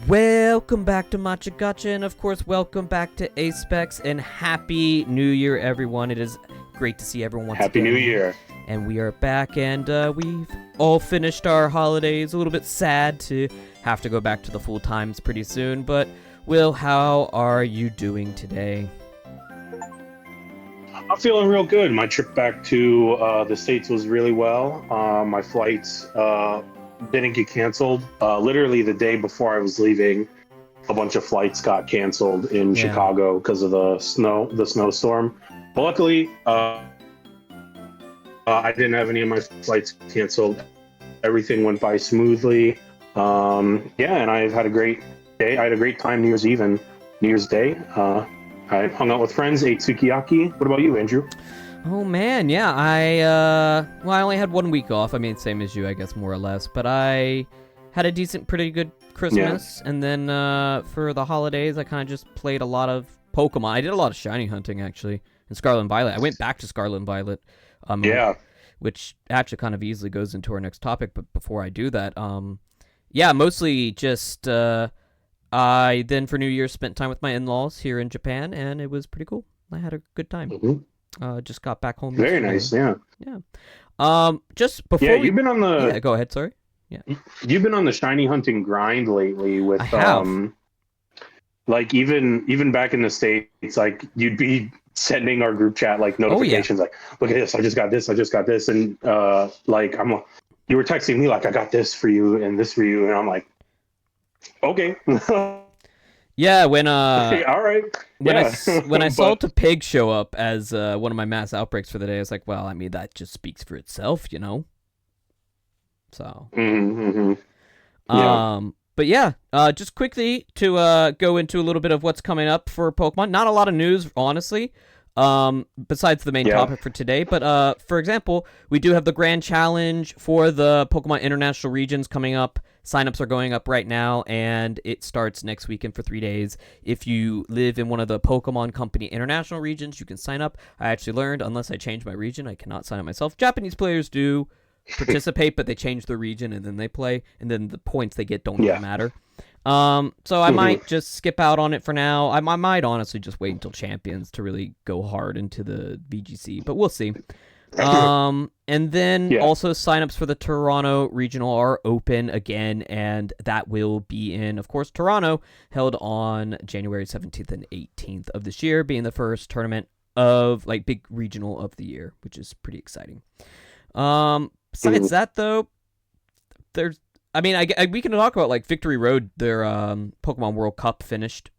Welcome back to Matcha Gotcha, and of course, welcome back to Apex, and Happy New Year, everyone. It is great to see everyone once Happy again. New Year. And we are back, and we've all finished our holidays. A little bit sad to have to go back to the full times pretty soon, but Will, how are you doing today? I'm feeling real good. My trip back to the States was really well. My flights didn't get canceled. Literally the day before I was leaving, a bunch of flights got canceled in Chicago because of the snowstorm. But luckily, I didn't have any of my flights canceled. Everything went by smoothly. And I had a great day. I had a great time New Year's Eve and New Year's Day. I hung out with friends, ate sukiyaki. What about you, Andrew? Oh man, yeah, I only had 1 week off. I mean, same as you, I guess, more or less. But I had a pretty good Christmas, and then for the holidays, I kind of just played a lot of Pokemon. I did a lot of shiny hunting, actually, in Scarlet and Violet. I went back to Scarlet and Violet, which actually kind of easily goes into our next topic. But before I do that, mostly just I then for New Year's spent time with my in-laws here in Japan, and it was pretty cool. I had a good time. Mm-hmm. Just got back home. Very yesterday. nice, Yeah. Just before. Yeah, you've been on the. Yeah, go ahead. Sorry. Yeah. You've been on the shiny hunting grind lately with I have. like even back in the States, like you'd be sending our group chat like notifications like, look at this, I just got this, and you were texting me like, I got this for you and this for you, and I'm like, okay. Yeah, when all right. When I saw the pig show up as one of my mass outbreaks for the day, I was like, well, I mean, that just speaks for itself, you know. So. Mm-hmm. Yeah. But yeah, just quickly to go into a little bit of what's coming up for Pokemon. Not a lot of news, honestly. Besides the main topic for today, but for example, we do have the Grand Challenge for the Pokemon International Regions coming up. Signups are going up right now, and it starts next weekend for 3 days. If you live in one of the Pokemon Company International Regions, you can sign up. I actually learned, unless I change my region, I cannot sign up myself. Japanese players do participate, but they change the region, and then they play, and then the points they get don't even matter. So I might just skip out on it for now. I might honestly just wait until Champions to really go hard into the VGC, but we'll see. And then also signups for the Toronto Regional are open again, and that will be in, of course, Toronto, held on January 17th and 18th of this year, being the first tournament of like big regional of the year, which is pretty exciting. Besides that, though, we can talk about like Victory Road. Their Pokemon World Cup finished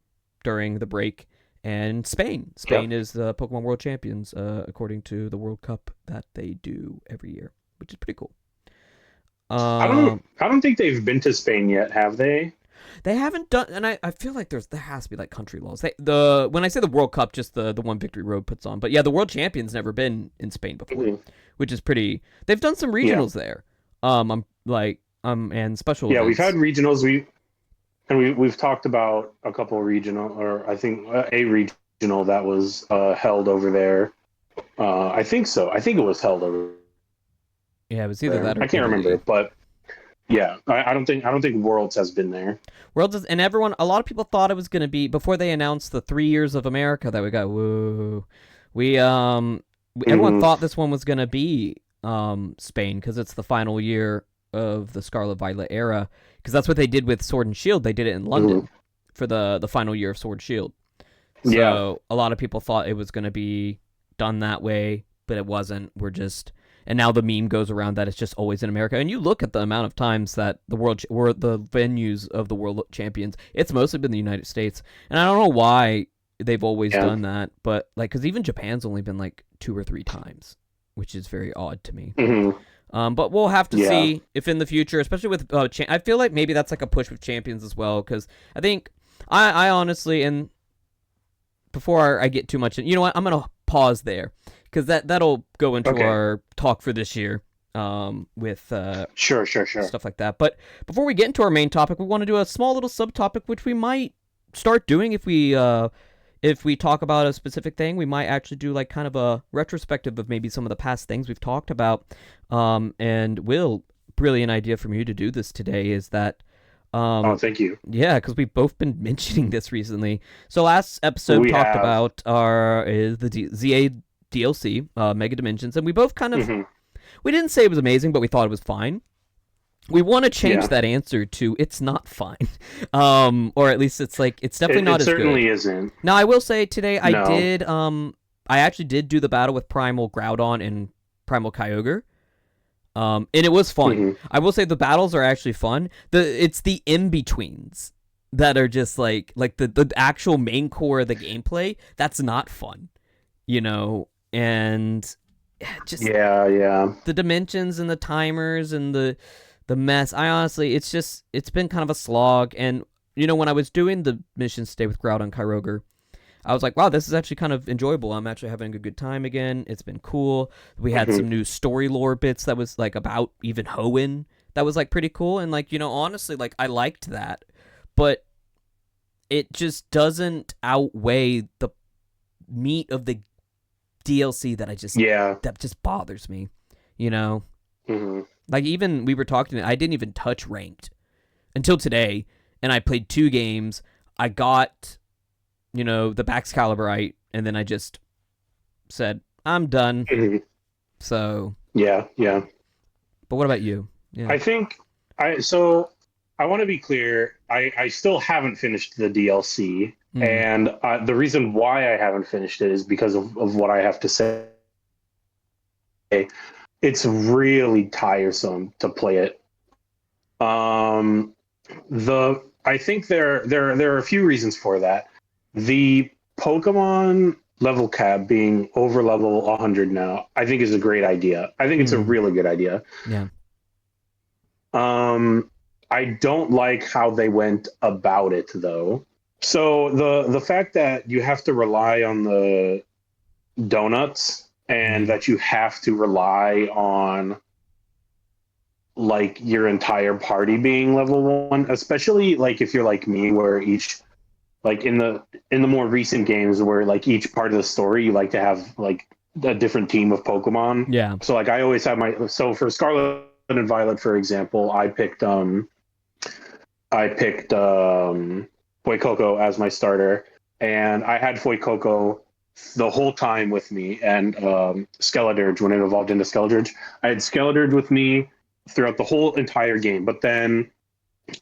during the break, and Spain is the Pokemon World Champions according to the World Cup that they do every year, which is pretty cool. I don't think they've been to Spain yet, have they? They haven't done, and I feel like there has to be like country laws. When I say the World Cup, just the one Victory Road puts on, but yeah, the World Champions never been in Spain before, which is pretty. They've done some regionals there. And special. Yeah, events. we've had regionals. We've talked about a couple of regional, or I think a regional that was held over there. I think so. I think it was held over. Yeah, it was either that or I can't remember, but yeah, I don't think Worlds has been there. Worlds and everyone. A lot of people thought it was going to be before they announced the 3 years of America that we got. Woo, everyone thought this one was going to be Spain because it's the final year of the Scarlet Violet era, because that's what they did with Sword and Shield. They did it in London for the final year of Sword and Shield. So a lot of people thought it was going to be done that way, but it wasn't. And now the meme goes around that it's just always in America. And you look at the amount of times that the venues of the World Champions, it's mostly been the United States. And I don't know why they've always done that, but like, because even Japan's only been like 2 or 3 times, which is very odd to me. But we'll have to see if in the future, especially with I feel like maybe that's like a push with Champions as well, because I think I honestly, and before I get too much in, you know what, I'm gonna pause there because that'll go into our talk for this year with sure stuff like that. But before we get into our main topic, we want to do a small little subtopic which we might start doing if we talk about a specific thing. We might actually do like kind of a retrospective of maybe some of the past things we've talked about. And Will, brilliant idea from you to do this today is that Oh, thank you. Yeah, because we've both been mentioning this recently. So last episode We talked have. about the ZA DLC, Mega Dimensions, and we both kind of Hmm. we didn't say it was amazing, but we thought it was fine. We want to change Yeah. that answer to it's not fine, or at least it's like it's definitely not It as good. certainly isn't. Now I will say today No. I actually did do the battle with Primal Groudon and Primal Kyogre. And it was fun. Hmm. I will say the battles are actually fun. It's the in betweens that are just like the actual main core of the gameplay. That's not fun, and just Yeah. the dimensions and the timers and the mess. I honestly, it's been kind of a slog. And when I was doing the missions today with Groudon and Kyogre, I was like, wow, this is actually kind of enjoyable. I'm actually having a good time again. It's been cool. We had some new story lore bits that was like about even Hoenn. That was like pretty cool. And like, honestly, like I liked that. But it just doesn't outweigh the meat of the DLC that that just bothers me. Hmm. Like even we were talking, I didn't even touch ranked until today. And I played 2 games. I got the Baxcaliburite, and then I just said, I'm done. Hmm. So Yeah. but what about you? Yeah. I think I want to be clear. I still haven't finished the DLC, and the reason why I haven't finished it is because of what I have to say. It's really tiresome to play it. I think there are a few reasons for that. The Pokemon level cap being over level 100 now, I think is a great idea. I think it's a really good idea. Yeah. I don't like how they went about it though. So the fact that you have to rely on the donuts and that you have to rely on like your entire party being level 1, especially like if you're like me where each like in the more recent games where like each part of the story you like to have like a different team of Pokemon. Yeah. So like I always have so for Scarlet and Violet, for example, I picked Fuecoco as my starter, and I had Fuecoco the whole time with me, and Skeledirge when it evolved into Skeledirge. I had Skeledirge with me throughout the whole entire game, but then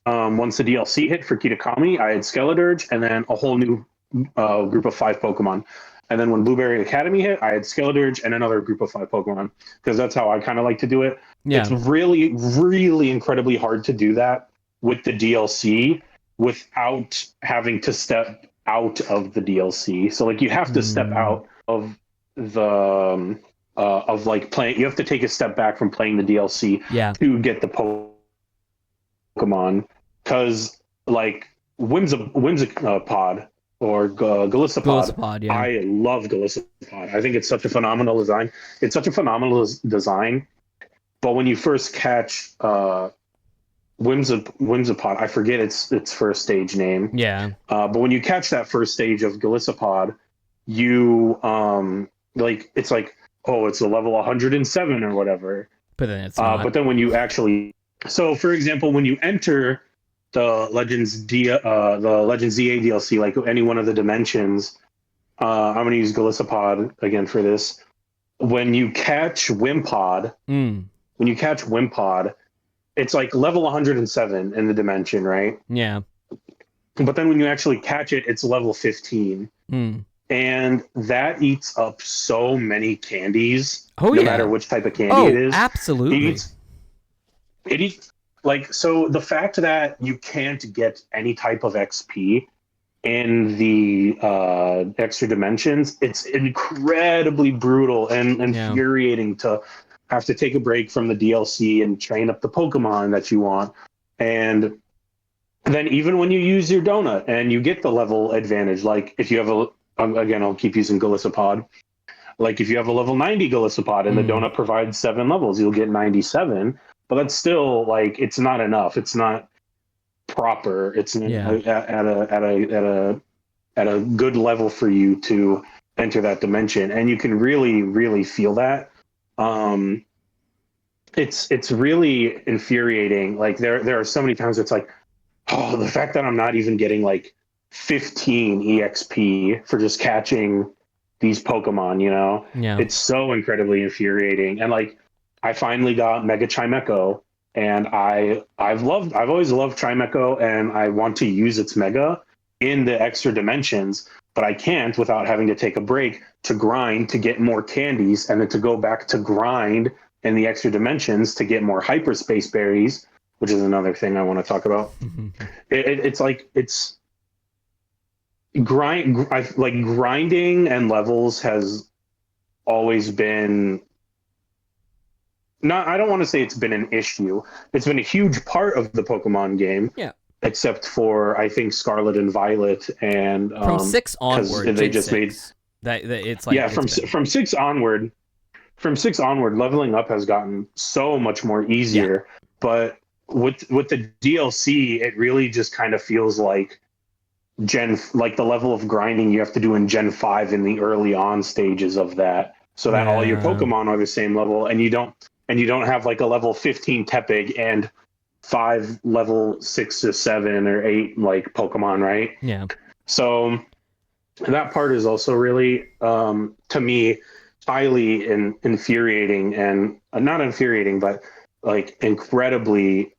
once the DLC hit for Kitakami, I had Skeledirge and then a whole new group of 5 Pokemon. And then when Blueberry Academy hit, I had Skeledirge and another group of 5 Pokemon, because that's how I kind of like to do it. Yeah. It's really, really incredibly hard to do that with the DLC without having to step out of the DLC. So like you have to step out of the of like playing. You have to take a step back from playing the DLC to get the Pokemon, because like Whimsipod or Galissapod. Yeah. I love Galissapod. I think it's such a phenomenal design. It's such a phenomenal design. But when you first catch Whimsipod, I forget its first stage name. Yeah. But when you catch that first stage of Galissapod, you like it's like, oh, it's a level 107 or whatever. But then it's not. But then when you actually, so for example, when you enter the Legends ZA DLC, like any one of the dimensions, I'm going to use Galissapod again for this. When you catch Wimpod, it's like level 107 in the dimension, right? Yeah. But then when you actually catch it, it's level 15. And that eats up so many candies, no matter which type of candy it is. Absolutely. It eats like, so the fact that you can't get any type of XP in the extra dimensions, it's incredibly brutal and infuriating to have to take a break from the DLC and train up the Pokemon that you want. And then even when you use your donut and you get the level advantage, like if you have again, I'll keep using Galissapod. Like if you have a level 90 Galissapod and the donut provides 7 levels, you'll get 97. But that's still like, it's not enough. It's not proper. It's at a good level for you to enter that dimension, and you can really, really feel that. It's really infuriating. Like there are so many times it's like, Oh, the fact that I'm not even getting like 15 EXP for just catching these Pokemon, Yeah. it's so incredibly infuriating. And like, I finally got Mega Chimecho, and I've always loved Chimecho, and I want to use its Mega in the extra dimensions, but I can't without having to take a break to grind to get more candies, and then to go back to grind in the extra dimensions to get more hyperspace berries, which is another thing I want to talk about. It's like grinding and levels has always been not. I don't want to say it's been an issue. It's been a huge part of the Pokemon game. Yeah. Except for I think Scarlet and Violet, and from 6 onward, they just made that it's like from 6 onward. From 6 onward, leveling up has gotten so much more easier. Yeah. But with the DLC, it really just kind of feels like like the level of grinding you have to do in Gen 5 in the early on stages of that, so that all your Pokemon are the same level, and you don't have like a level 15 Tepig and 5 level 6 or 7 or 8 like Pokemon, right? Yeah. So that part is also really to me highly infuriating, and not infuriating, but like incredibly,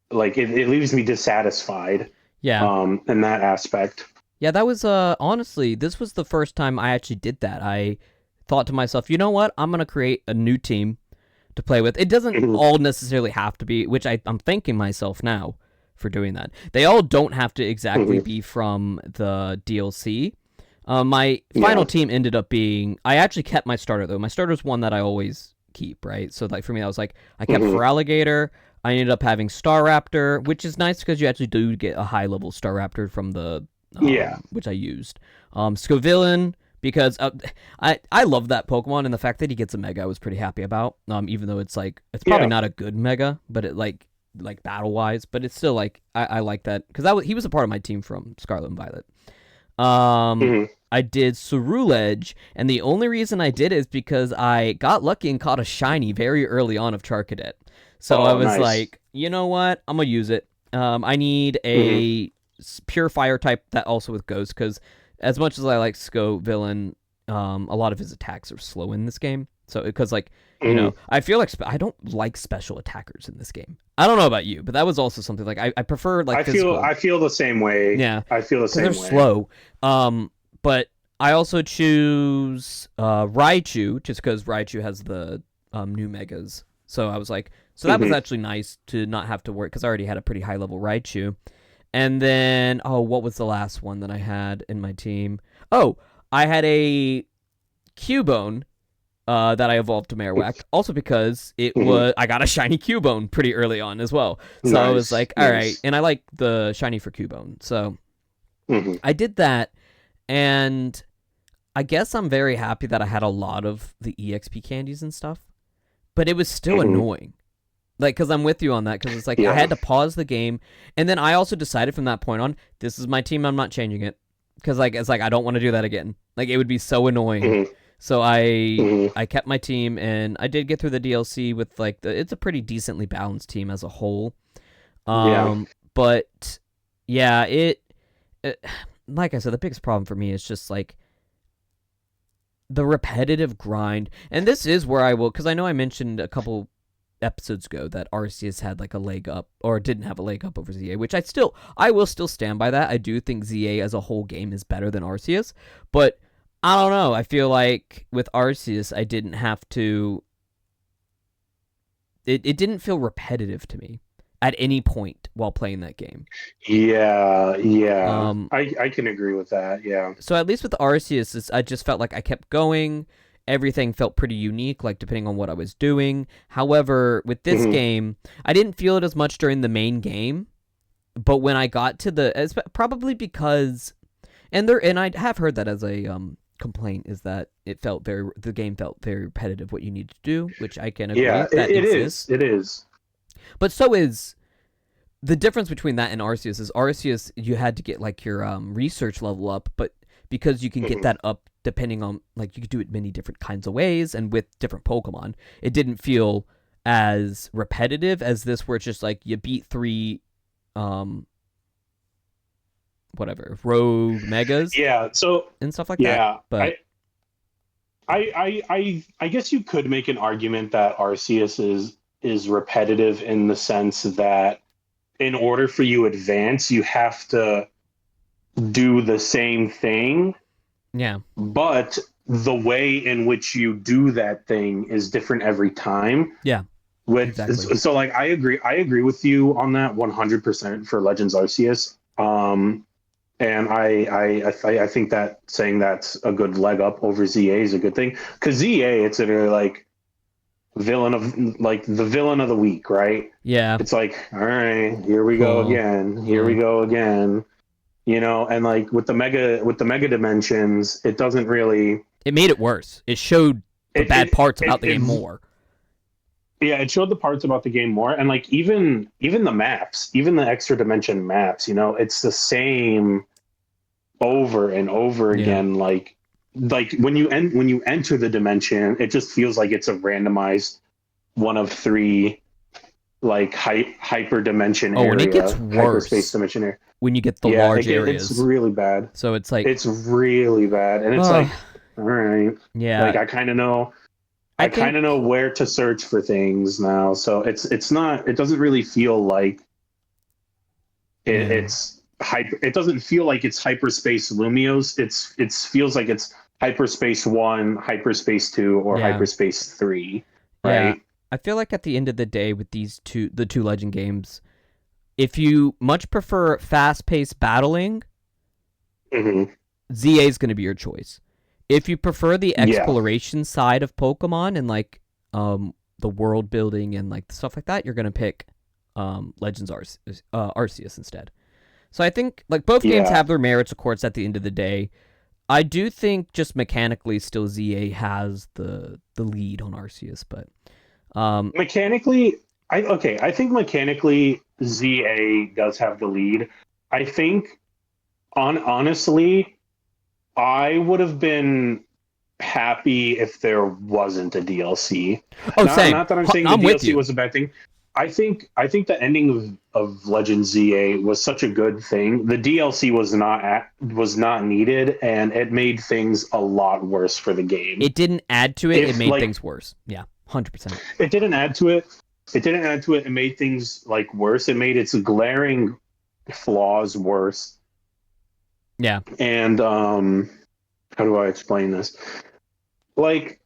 like it leaves me dissatisfied. Yeah. In that aspect. Yeah, that was honestly, this was the first time I actually did that. I thought to myself, you know what? I'm gonna create a new team to play with. It doesn't all necessarily have to be, which I'm thanking myself now for doing that. They all don't have to exactly be from the DLC. My final team ended up being, I actually kept my starter though. My starter's one that I always keep, right? So like for me, I was like, I kept Feraligatr. I ended up having Staraptor, which is nice because you actually do get a high level Staraptor from the which I used. Scovillain, because I love that Pokemon, and the fact that he gets a Mega I was pretty happy about. Even though it's like it's probably not a good Mega, but it like battle wise, but it's still like I like that because he was a part of my team from Scarlet and Violet. I did Ceruledge, and the only reason I did it is because I got lucky and caught a shiny very early on of Charcadet. So I was like, you know what? I'm going to use it. I need a pure fire type that also with Ghost, because as much as I like Scovillain, a lot of his attacks are slow in this game. So, because like, you know, I feel like I don't like special attackers in this game. I don't know about you, but that was also something like I prefer like physical. I feel the same way. Yeah. I feel the same way. They're slow. But I also choose Raichu just because Raichu has the new Megas. So I was like, so that was actually nice to not have to work because I already had a pretty high level Raichu. And then, what was the last one that I had in my team? Oh, I had a Cubone that I evolved to Marowak, also because it was I got a shiny Cubone pretty early on as well. So I was like, all right, and I like the shiny for Cubone. So I did that, and I guess I'm very happy that I had a lot of the EXP candies and stuff, but it was still annoying. Like, because I'm with you on that, because it's like I had to pause the game, and then I also decided from that point on, this is my team, I'm not changing it, because like it's like I don't want to do that again. Like it would be so annoying. So I kept my team, and I did get through the DLC with like it's a pretty decently balanced team as a whole. But yeah, it like I said, the biggest problem for me is just like the repetitive grind, and this is where I will, because I know I mentioned a couple episodes ago that Arceus had like a leg up, or didn't have a leg up over ZA, which I will still stand by that. I do think ZA as a whole game is better than Arceus, but I don't know. I feel like with Arceus, I didn't have to. It didn't feel repetitive to me at any point while playing that game. Yeah. I can agree with that. Yeah. So at least with Arceus, I just felt like I kept going. Everything felt pretty unique, like depending on what I was doing. However, with this game, I didn't feel it as much during the main game, but when I got to probably because, and I have heard that as a complaint, is that the game felt very repetitive what you need to do, which I can agree. Yeah, it is. But so is the difference between that and Arceus is Arceus, you had to get like your research level up, but because you can get that up depending on, like, you could do it many different kinds of ways and with different Pokemon, it didn't feel as repetitive as this, where it's just like you beat 3 whatever rogue megas Yeah. So and stuff like that. yeah, But I guess you could make an argument that Arceus is repetitive in the sense that in order for you to advance, you have to do the same thing, yeah, but the way in which you do that thing is different every time. yeah, With exactly. so like I agree with you on that 100% for Legends Arceus. And I think that saying that's a good leg up over ZA is a good thing because ZA it's literally like the villain of the week, right? Yeah, It's like, all right, here we go cool. again, here Yeah, we go again, and like with the mega dimensions, it doesn't really it made it worse. It showed the it bad it parts it, about the game it more. yeah, it showed the parts about the game more, and like even the maps, even the extra dimension maps, it's the same over and over Yeah, again. Like when you enter the dimension, it just feels like it's a randomized one of three like hyper dimension oh, and it gets area, hyperspace worse dimension area. when you get the Yeah, large it's areas. really bad. So it's like, It's really bad, and it's like, all right, yeah, like I kind of know. I I kind think, of know where to search for things now, so it's not. It doesn't really feel like yeah, it's hyper. It doesn't feel like it's hyperspace Lumios. It feels like it's hyperspace one, hyperspace two, or yeah, hyperspace three, yeah. right? I feel like at the end of the day, with the two Legend games, if you much prefer fast-paced battling, Hmm. ZA is going to be your choice. If you prefer the Yeah, exploration side of Pokemon and like the world building and like stuff like that, you're going to pick Legends Arceus instead. So I think like both games yeah. have their merits, of course. At the end of the day, I do think just mechanically, still ZA has the lead on Arceus, but um, Mechanically, I think mechanically ZA does have the lead. I think honestly, I would have been happy if there wasn't a DLC. oh, Not same. not that I'm saying the I'm with DLC you. was a bad thing. I think the ending of Legend ZA was such a good thing. The DLC was not needed, and it made things a lot worse for the game. It didn't add to it; it If made like things worse. Yeah, 100%. it didn't add to it, it didn't add to it. It made things like worse. It made its glaring flaws worse. Yeah, And how do I explain this? Like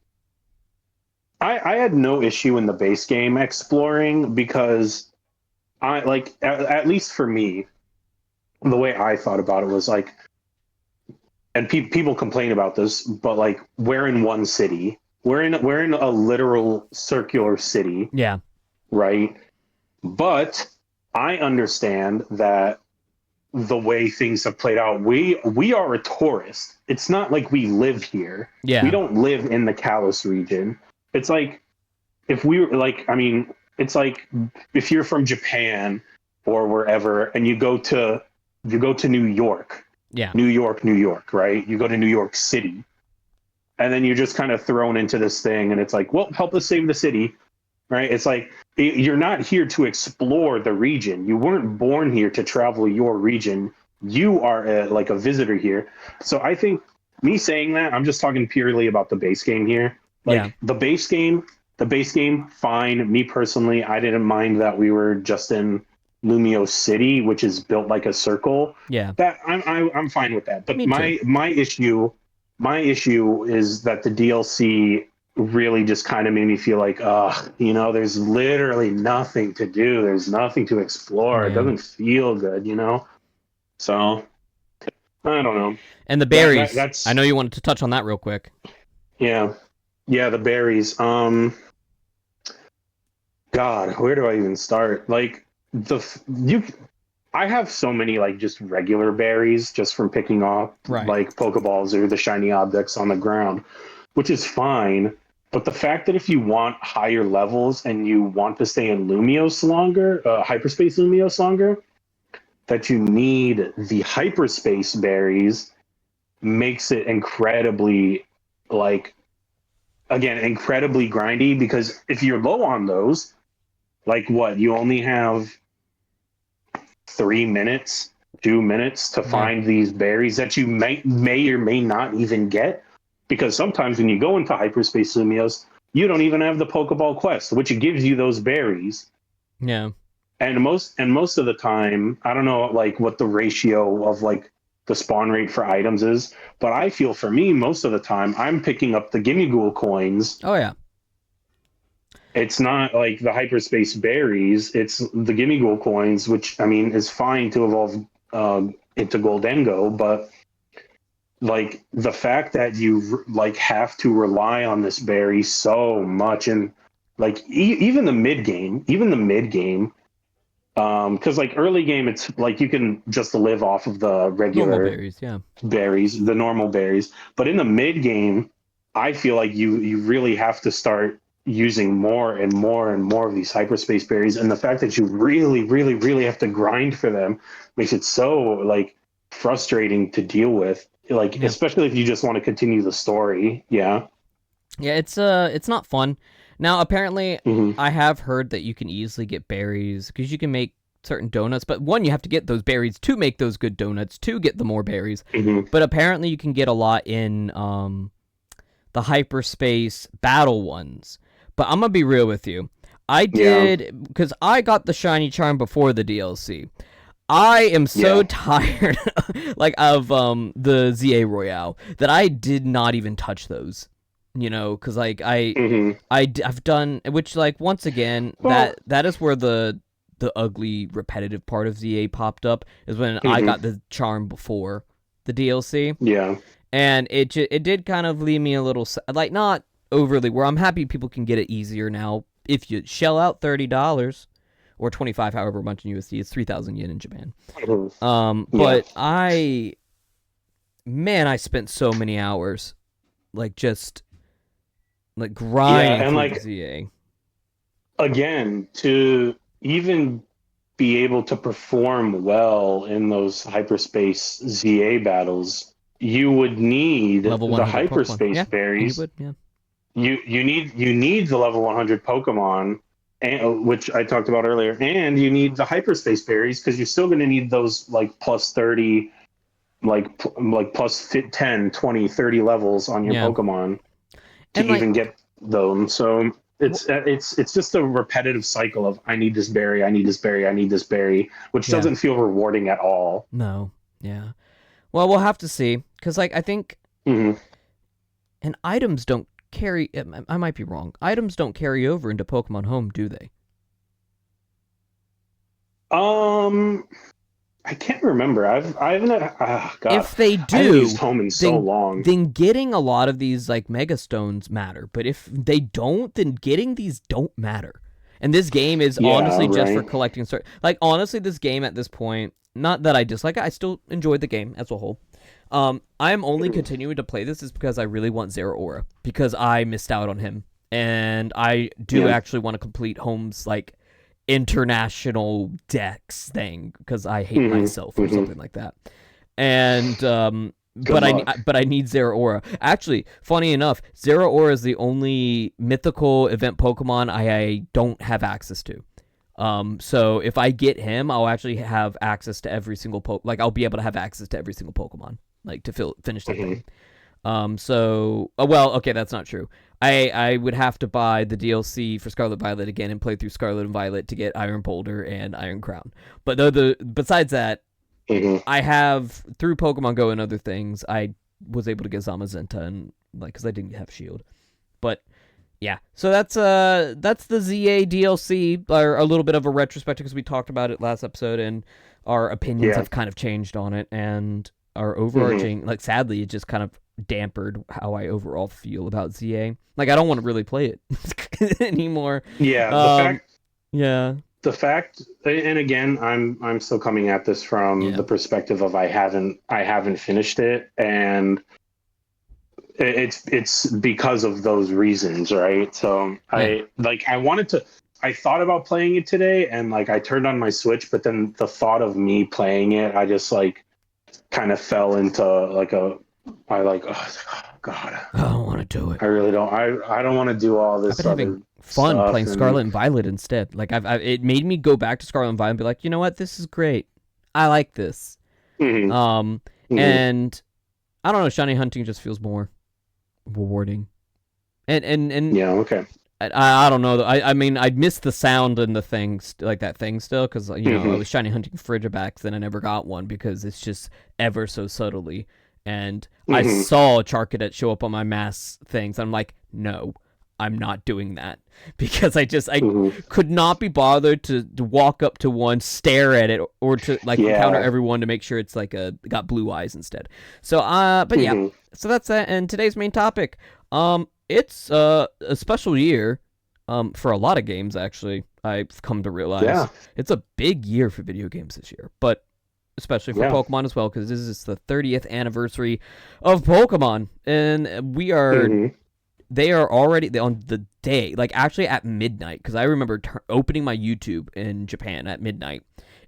I had no issue in the base game exploring because I like at least for me, the way I thought about it was like, and people complain about this, but like we're in one city, we're in a literal circular city, yeah, right? But I understand that the way things have played out, we are a tourist. It's not like we live here. We yeah, don't live in the Kalos region. It's like if we were like, I mean, it's like if you're from Japan or wherever and you go to New York, yeah, New York, right? You go to New York City, and then you're just kind of thrown into this thing, and it's like, well, help us save the city, right? It's like you're not here to explore the region. You weren't born here to travel your region. You are like a visitor here. So I think me saying that, I'm just talking purely about the base game here. yeah, Like the base game, fine. Me personally, I didn't mind that we were just in Lumio City, which is built like a circle. yeah. That I'm fine with that. But Me too. my issue is that the DLC really just kind of made me feel like, there's literally nothing to do. There's nothing to explore. It Yeah. doesn't feel good. So I don't know. And the That berries. I that's know you wanted to touch on that real quick. yeah, yeah. The berries. God, where do I even start? Like you. I have so many like just regular berries just from picking off Right. like Pokeballs or the shiny objects on the ground, which is fine. But the fact that if you want higher levels and you want to stay in Lumios longer, hyperspace Lumios longer, that you need the hyperspace berries makes it incredibly, like, again, incredibly grindy because if you're low on those, like what, you only have 3 minutes 2 minutes to find these berries that you may or may not even get, because sometimes when you go into hyperspace Lumios, you don't even have the Pokeball quest, which gives you those berries. Yeah. And most of the time, I don't know like what the ratio of like the spawn rate for items is, but I feel for me most of the time I'm picking up the Gimmighoul coins. Oh yeah. It's not like the hyperspace berries, it's the Gimmighoul coins, which I mean is fine to evolve into Goldengo, but like the fact that you like have to rely on this berry so much, and like even the mid game, because like early game it's like you can just live off of the regular berries, the normal berries, but in the mid game I feel like you really have to start using more and more and more of these hyperspace berries, and the fact that you really have to grind for them makes it so like frustrating to deal with, like especially if you just want to continue the story. It's not fun. Now apparently I have heard that you can easily get berries because you can make certain donuts, but one, you have to get those berries to make those good donuts to get the more berries. But apparently you can get a lot in the hyperspace battle ones. But I'm gonna be real with you. I did, because I got the shiny charm before the DLC. I am so tired like of the ZA Royale that I did not even touch those. You know, because like I've done, which like once again that is where the ugly repetitive part of ZA popped up, is when I got the charm before the DLC. And it did kind of leave me a little like, not overly, where I'm happy people can get it easier now if you shell out $30 or 25, however much in USD. It's 3,000 yen in Japan. But I spent so many hours like just like grinding and for like ZA. Again, to even be able to perform well in those hyperspace ZA battles, you would need the hyperspace berries. You need the level 100 Pokemon, which I talked about earlier, and you need the hyperspace berries because you're still going to need those like plus 30, like plus 10, 20, 30 levels on your Pokemon to even get them. So it's just a repetitive cycle of I need this berry, I need this berry, I need this berry, which doesn't feel rewarding at all. No. Yeah. Well, we'll have to see, because like I think, and items don't carry. I might be wrong. Items don't carry over into Pokemon Home, do they? I can't remember. I haven't. God, if they do, I haven't used Home in so long. Then getting a lot of these like Mega Stones matter. But if they don't, then getting these don't matter. And this game is honestly just for collecting. Like honestly, this game at this point, not that I dislike it, I still enjoyed the game as a whole. I am only continuing to play this is because I really want Zeraora, because I missed out on him, and I do actually want to complete Home's like international dex thing because I hate myself or something like that. And but I need Zeraora. Actually, funny enough, Zeraora is the only mythical event Pokemon I don't have access to. So if I get him, I'll actually have access to every single I'll be able to have access to every single Pokemon, like to finish the thing. Okay, that's not true. I would have to buy the DLC for Scarlet Violet again and play through Scarlet and Violet to get Iron Boulder and Iron Crown. But besides that, I have, through Pokemon Go and other things, I was able to get Zamazenta, and like because I didn't have Shield. But yeah, so that's the ZA DLC, or a little bit of a retrospective because we talked about it last episode, and our opinions have kind of changed on it, and our overarching, like sadly, it just kind of dampered how I overall feel about ZA. Like I don't want to really play it anymore. The fact, and again, I'm still coming at this from the perspective of I haven't finished it, and it's because of those reasons, right? So I thought about playing it today, and like I turned on my Switch, but then the thought of me playing it, I just like kind of fell into like oh God, I don't want to do it. I really don't. I don't want to do all this. I've been having fun playing Scarlet and Violet instead. Like it made me go back to Scarlet and Violet and be like, you know what, this is great. I like this. Mhm. Mhm. And I don't know, shiny hunting just feels more rewarding. And Yeah. Okay. I don't know. I mean, I missed the sound and the things like that thing still because I Mhm. was shiny hunting Frigibacks and I never got one because it's just ever so subtly. And I Mhm. saw Charcadet show up on my mass things. I'm like, no, I'm not doing that because I Mhm. could not be bothered to walk up to one, stare at it, or to like encounter Yeah. everyone to make sure it's like got blue eyes instead. So but yeah, Mhm. so that's that. And today's main topic. It's a special year, for a lot of games. Actually, I've come to realize Yeah. it's a big year for video games this year, but especially for Yeah. Pokemon as well, because this is the 30th anniversary of Pokemon, and Mhm. they are already on the day, like actually at midnight, because I remember opening my YouTube in Japan at midnight,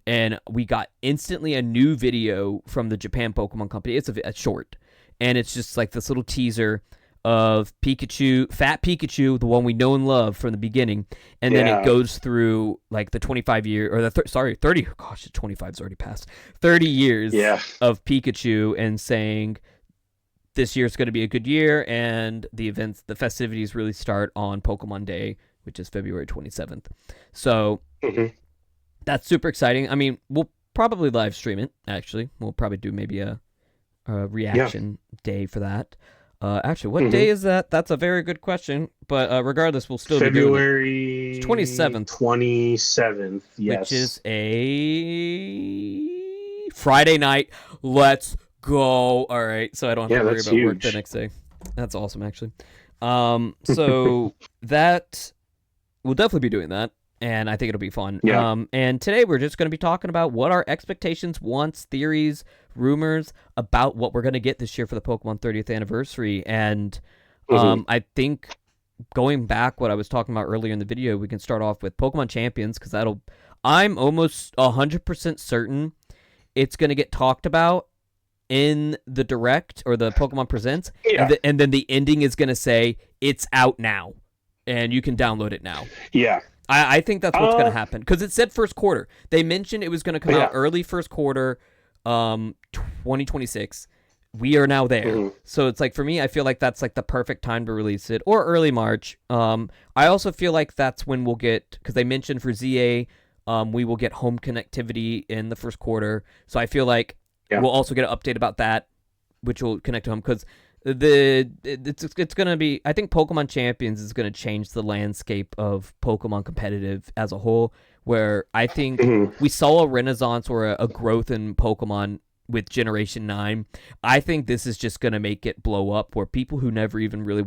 and we got instantly a new video from the Japan Pokemon Company. It's a short, and it's just like this little teaser of Pikachu, Fat Pikachu, the one we know and love from the beginning, and then it Yeah. goes through like the 25 year or the 30. Gosh, 25's already passed. 30 years Yeah. of Pikachu and saying this year's going to be a good year, and the festivities really start on Pokemon Day, which is February 27th. So Mhm. that's super exciting. I mean, we'll probably live stream it. Actually, we'll probably do maybe a Yeah. reaction day for that. Actually, what day Mhm. is that? That's a very good question. But regardless, we'll still be doing it. It's February 27th, 27th. which Yes. is a Friday night. Let's go. All right, so I don't have to Yeah, worry that's about work the huge. next day. That's awesome, actually. So that we'll definitely be doing that, and I think it'll be fun. Yeah. And today we're just going to be talking about what our expectations, wants, theories, rumors about what we're going to get this year for the Pokemon 30th anniversary. And Mhm. I think going back what I was talking about earlier in the video, we can start off with Pokemon Champions because I'm almost 100% certain it's going to get talked about in the direct or the Pokemon Presents, Yeah. and then the ending is going to say it's out now and you can download it now. Yeah. I think that's what's going to Uh. happen because it said first quarter. They mentioned it was going to come out Yeah. early first quarter, 2026. We are now there, Mhm. so it's like for me, I feel like that's like the perfect time to release it, or early March. I also feel like that's when we'll get, because they mentioned for ZA, we will get home connectivity in the first quarter. So I feel like Yeah. we'll also get an update about that, which will connect to home because it's gonna be. I think Pokemon Champions is gonna change the landscape of Pokemon competitive as a whole. Where I think Mhm. we saw a renaissance or a growth in Pokemon with Generation 9. I think this is just gonna make it blow up. Where people who never even really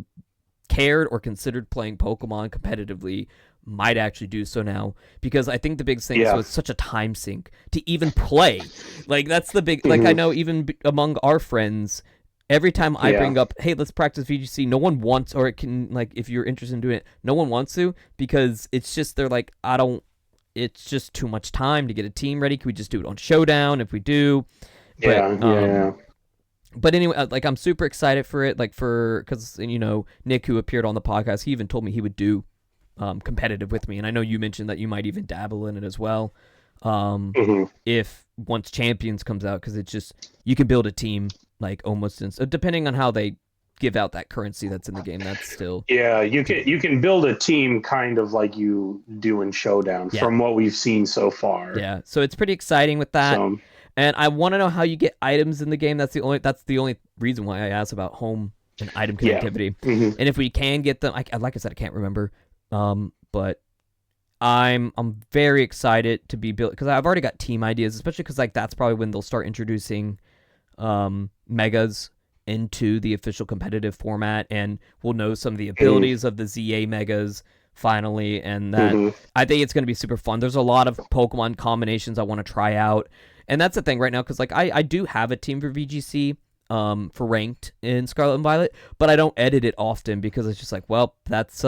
cared or considered playing Pokemon competitively might actually do so now, because I think the big thing is Yeah. it's such a time sink to even play. Like that's the big, like I Mhm. know even among our friends, every time I Yeah. bring up, hey, let's practice VGC, no one wants, or it can, like, if you're interested in doing it, no one wants to, because it's just, they're like, I don't, it's just too much time to get a team ready. Can we just do it on Showdown if we do? But Yeah. Yeah. but anyway, like I'm super excited for it, like because Nick, who appeared on the podcast, he even told me he would do competitive with me, and I know you mentioned that you might even dabble in it as well. Mhm. If once Champions comes out, because it's just you can build a team like almost depending on how they give out that currency that's in the game. That's still Yeah. You can build a team kind of like you do in Showdown yeah, from what we've seen so far. yeah. So it's pretty exciting with that. So And I want to know how you get items in the game. That's the only reason why I asked about home and item yeah. connectivity. Mhm. And if we can get them, like I said, I can't remember. But I'm very excited to be built because I've already got team ideas, especially because like that's probably when they'll start introducing megas into the official competitive format, and we'll know some of the Mhm. abilities of the ZA megas finally, and that Mhm. I think it's going to be super fun. There's a lot of Pokemon combinations I want to try out, and that's the thing right now because like I do have a team for VGC for ranked in Scarlet and Violet, but I don't edit it often because it's just like, well, that's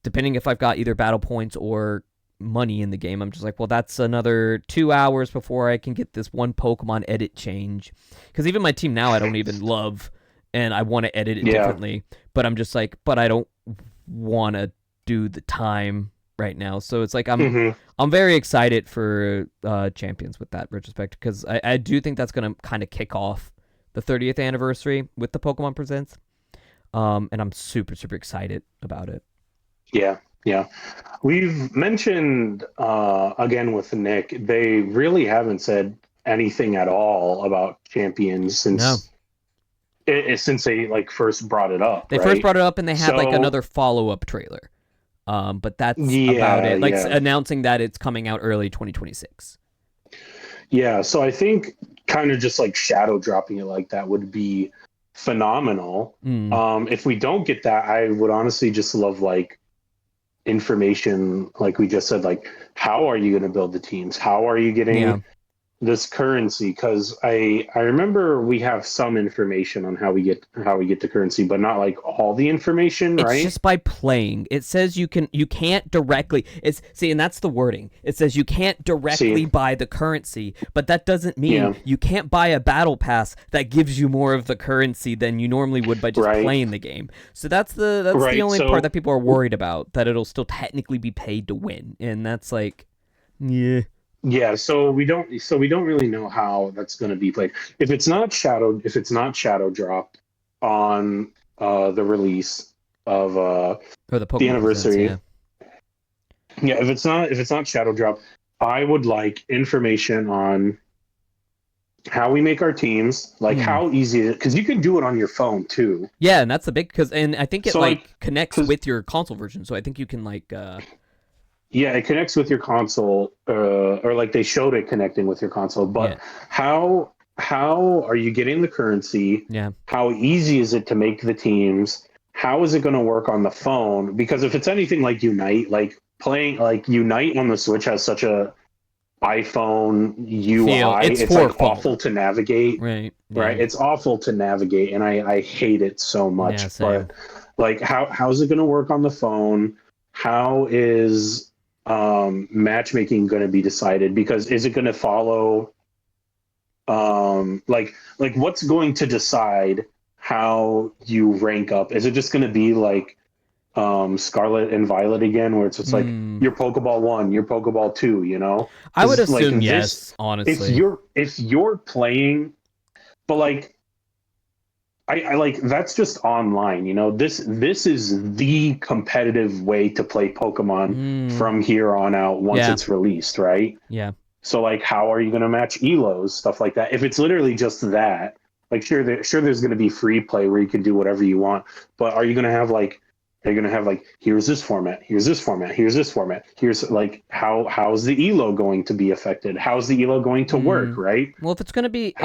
depending if I've got either battle points or money in the game, I'm just like, well, that's another 2 hours before I can get this one Pokemon edit change. Because even my team now, I don't even love, and I want to edit it Yeah. differently. But I'm just like, but I don't want to do the time right now. So it's like I'm very excited for Champions with that retrospect, because I do think that's going to kind of kick off the 30th anniversary with the Pokemon Presents. And I'm super, super excited about it. Yeah, yeah. We've mentioned again with Nick, they really haven't said anything at all about Champions since since they like first brought it up. They first brought it up, and they had like another follow-up trailer. But that's about it. Like announcing that it's coming out early 2026. Yeah, so I think kind of just like shadow dropping it like that would be phenomenal. If we don't get that, I would honestly just love like information, like we just said, like how are you going to build the teams? How are you getting this currency? Because I remember we have some information on how we get the currency, but not like all the information, right? It's just by playing. It says you can't directly. And that's the wording. It says you can't directly buy the currency, but that doesn't mean you can't buy a battle pass that gives you more of the currency than you normally would by just playing the game. So that's the only part that people are worried about, that it'll still technically be paid to win, and that's like, yeah, so we don't really know how that's going to be played. If it's not shadow drop on the release of the anniversary, if it's not shadow drop, I would like information on how we make our teams, like how easy it is, because you can do it on your phone too. Yeah, and that's the big, and I think it connects with your console version, so I think you can like. Yeah, it connects with your console, or like they showed it connecting with your console. But how are you getting the currency? Yeah. How easy is it to make the teams? How is it going to work on the phone? Because if it's anything like Unite, like playing like Unite on the Switch has such a iPhone UI. It's like awful to navigate. Right. Right. It's awful to navigate, and I hate it so much. But like, how's it going to work on the phone? How is matchmaking going to be decided? Because is it going to follow like what's going to decide how you rank up? Is it just going to be like Scarlet and Violet again, where it's just like your Pokeball 1, your Pokeball 2, you know? I would assume yes, honestly. If you're playing, but like I like, that's just online, you know. This is the competitive way to play Pokemon from here on out once it's released, right? Yeah. So like, how are you going to match Elos, stuff like that? If it's literally just that, like, sure there's going to be free play where you can do whatever you want, but are you going to have like, here's this format, here's this format, here's this format, here's like, how's the Elo going to be affected? How's the Elo going to work, right? Well, if it's going to be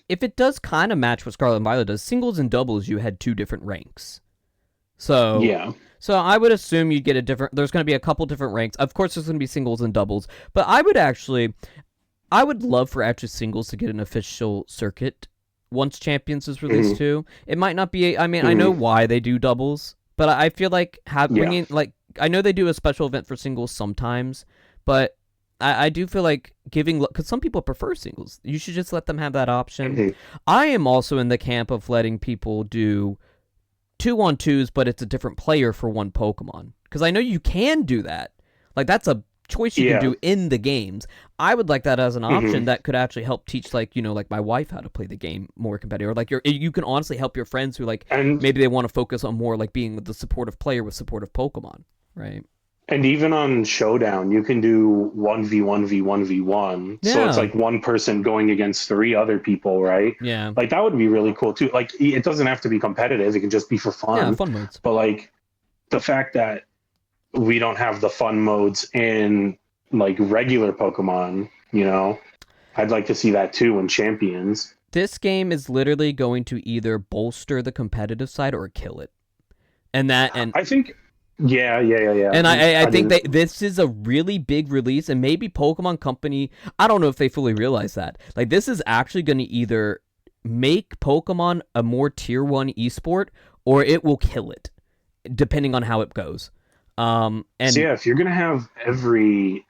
if it does kind of match what Scarlet and Violet does, singles and doubles, you had 2 different ranks. So yeah. So I would assume you'd get there's going to be a couple different ranks. Of course, there's going to be singles and doubles, but I would love for actually singles to get an official circuit once Champions is released too. It might not be. I mean, I know why they do doubles. But I feel like bringing like, I know they do a special event for singles sometimes, but I do feel like giving, because some people prefer singles. You should just let them have that option. I am also in the camp of letting people do 2-on-2s, but it's a different player for one Pokemon, because I know you can do that. Like, that's a choice you can do in the games. I would like that as an option that could actually help teach, like, you know, like my wife how to play the game more competitive. Or like you can honestly help your friends who like maybe they want to focus on more like being the supportive player with supportive Pokemon, right? And even on Showdown, you can do 1v1v1v1. Yeah. So it's like one person going against 3 other people, right? Yeah. Like, that would be really cool too. Like, it doesn't have to be competitive. It can just be for fun. Yeah, fun modes. But like, the fact that we don't have the fun modes in like regular Pokemon, you know, I'd like to see that too in Champions. This game is literally going to either bolster the competitive side or kill it. And I think, yeah. And I think this is a really big release, and maybe Pokemon Company, I don't know if they fully realize that. Like, this is actually going to either make Pokemon a more tier 1 esport, or it will kill it, depending on how it goes. And so yeah, if you're going to have every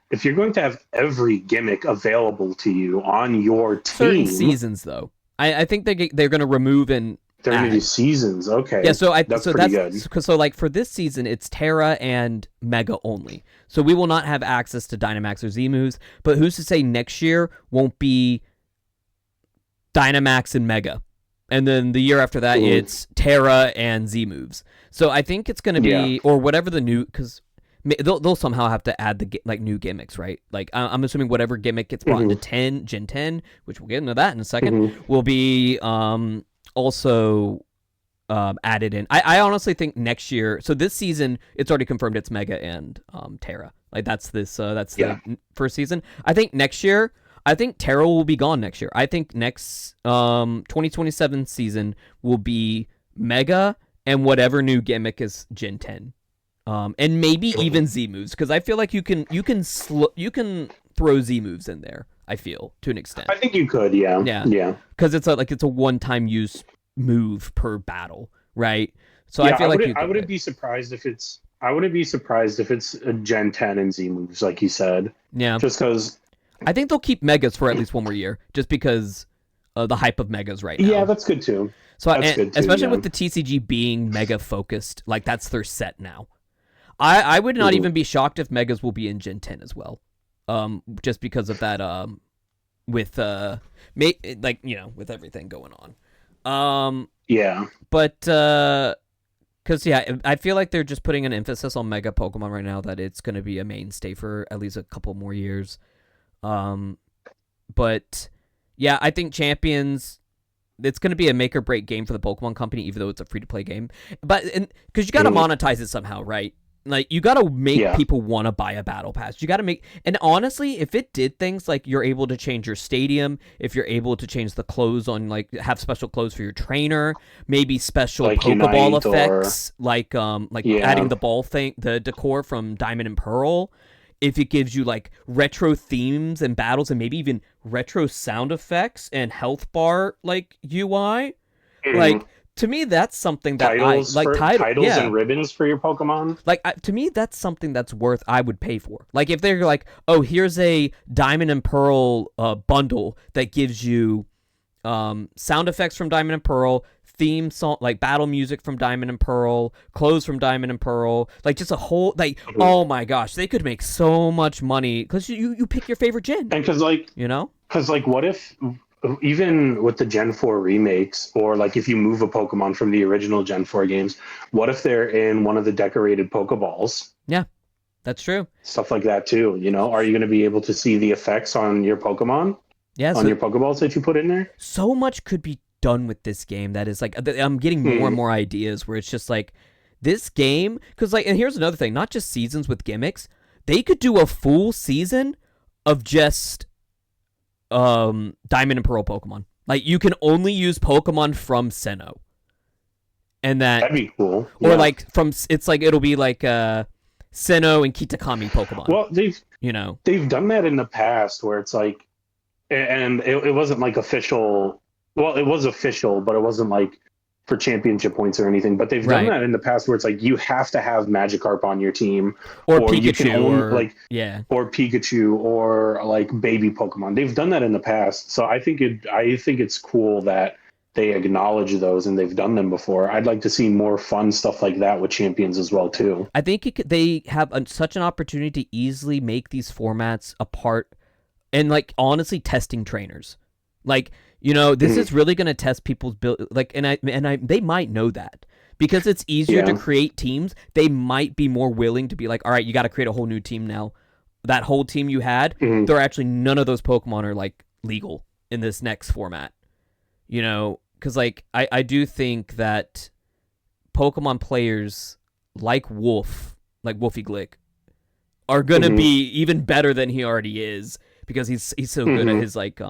gimmick available to you on your team, certain seasons though, I think they're going to remove and They're going to do seasons. Okay. Yeah, so that's pretty good. So like for this season, it's Terra and Mega only. So we will not have access to Dynamax or Z moves. But who's to say next year won't be Dynamax and Mega, and then the year after that it's Terra and Z moves. So I think it's going to be or whatever the new because they'll somehow have to add the like new gimmicks, right? Like I'm assuming whatever gimmick gets brought into Gen 10, which we'll get into that in a second, will be also added in. I honestly think next year. So this season, it's already confirmed it's Mega and Terra. Like that's the first season. I think next year. I think Terra will be gone next year. I think next 2027 season will be Mega and whatever new gimmick is Gen 10. And maybe even Z moves, because I feel like you can throw Z moves in there. I feel to an extent. I think you could, yeah. Because it's a one-time use move per battle, right? So I feel like I wouldn't be surprised if it's a Gen 10 and Z moves, like you said. Yeah, just because I think they'll keep Megas for at least one more year, just because the hype of Megas right now. Yeah, that's good too. So especially with the TCG being Mega focused, like that's their set now. I would not even be shocked if Megas will be in Gen 10 as well, just because of that. With with everything going on. But because I feel like they're just putting an emphasis on Mega Pokemon right now, that it's going to be a mainstay for at least a couple more years. But yeah, I think Champions, it's going to be a make or break game for the Pokemon Company, even though it's a free to play game. But because you got to monetize it somehow, right? Like you got to make people want to buy a battle pass. You got to make, and honestly, if it did things like you're able to change your stadium, if you're able to change the clothes on, like have special clothes for your trainer, maybe special like Pokeball effects, like adding the ball thing, the decor from Diamond and Pearl. If it gives you like retro themes and battles, and maybe even retro sound effects and health bar like UI, like. To me, that's something that titles and ribbons for your Pokemon. Like to me, that's something that's worth. I would pay for. Like if they're like, oh, here's a Diamond and Pearl bundle that gives you sound effects from Diamond and Pearl, theme song like battle music from Diamond and Pearl, clothes from Diamond and Pearl, like just a whole like. Oh my gosh, they could make so much money because you pick your favorite gen. And because what if. Even with the Gen 4 remakes, or like if you move a Pokemon from the original Gen 4 games, what if they're in one of the decorated Pokeballs? Yeah, that's true. Stuff like that too, Are you going to be able to see the effects on your Pokemon? Yeah, on your Pokeballs that you put in there? So much could be done with this game that is like, I'm getting more and more ideas where it's just like, this game, because like, and here's another thing, not just seasons with gimmicks, they could do a full season of just Diamond and Pearl Pokemon. Like you can only use Pokemon from Sinnoh, and that'd be cool. Or like it's like it'll be like Sinnoh and Kitakami Pokemon. Well, they've done that in the past where it's like, and it wasn't like official. Well, it was official, but it wasn't like for championship points or anything. But they've done that in the past where it's like you have to have Magikarp on your team, or Pikachu, you can or Pikachu, or like baby Pokemon. They've done that in the past, so I think it's cool that they acknowledge those and they've done them before. I'd like to see more fun stuff like that with Champions as well too. I think they have such an opportunity to easily make these formats apart, and like honestly testing trainers, like. This is really going to test people's build. Like, and they might know that because it's easier to create teams. They might be more willing to be like, all right, you got to create a whole new team now. That whole team you had, there are actually none of those Pokemon are like legal in this next format. Because like I do think that Pokemon players like Wolfie Glick, are going to be even better than he already is because he's so good at his like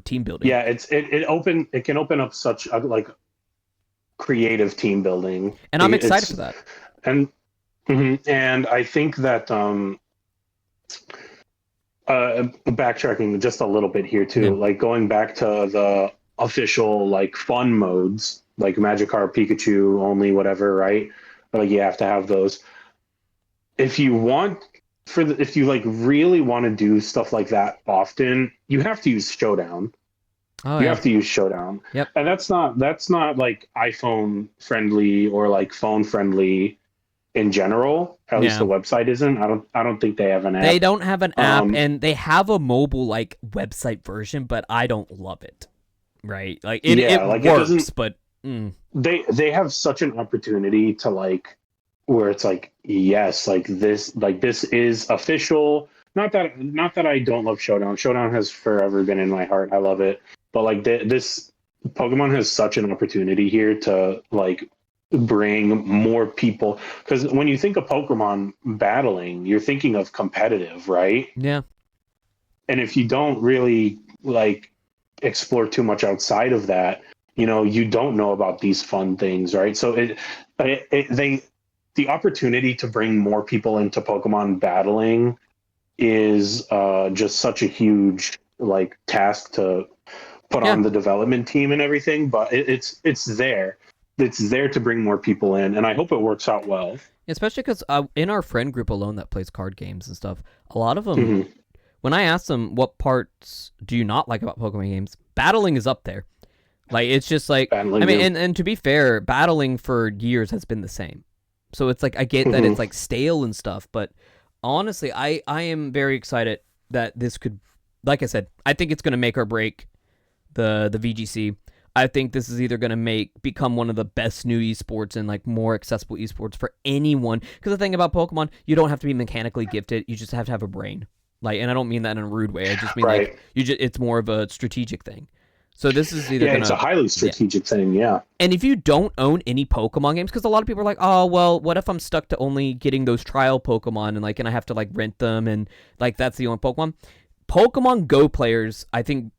team building. Yeah, it can open up such a like creative team building, and I'm excited for that. And I think that backtracking just a little bit here too, like going back to the official like fun modes, like Magikarp, Pikachu only, whatever, right? But like you have to have those. If you like really want to do stuff like that often, you have to use Showdown. Oh You yeah. have to use Showdown, Yep. and that's not like iPhone friendly or like phone friendly in general. At least Yeah. the website isn't. I don't think they have an They app. don't have an app, Um, and they have a mobile like website version, but I don't love it. Right? Like it yeah, like it works, doesn't. but They have such an opportunity to like where it's like yes, like this is official. Not that I don't love Showdown. Showdown has forever been in my heart. I love it, but like this Pokemon has such an opportunity here to like bring more people, because when you think of Pokemon battling, you're thinking of competitive, right? yeah. And if you don't really like explore too much outside of that, you don't know about these fun things, right? So the opportunity to bring more people into Pokemon battling is just such a huge like task to put Yeah. on the development team and everything, but it's there to bring more people in, and I hope it works out well. Especially because in our friend group alone that plays card games and stuff, a lot of them, Hmm. when I ask them what parts do you not like about Pokemon games, battling is up there. Like it's just like I Battling mean, you. and to be fair, battling for years has been the same. So it's like I get that Hmm. it's like stale and stuff, but honestly, I am very excited that this could, like I said, I think it's going to make or break the VGC. I think this is either going to become one of the best new esports and like more accessible esports for anyone. Because the thing about Pokemon, you don't have to be mechanically gifted; you just have to have a brain. Like, and I don't mean that in a rude way. I just mean like Right. it's more of a strategic thing. So this is either Yeah, it's a gonna, highly yeah. strategic thing. Yeah. And if you don't own any Pokemon games, because a lot of people are like, oh well, what if I'm stuck to only getting those trial Pokemon and I have to like rent them and like that's the only Pokemon. Pokemon Go players, I think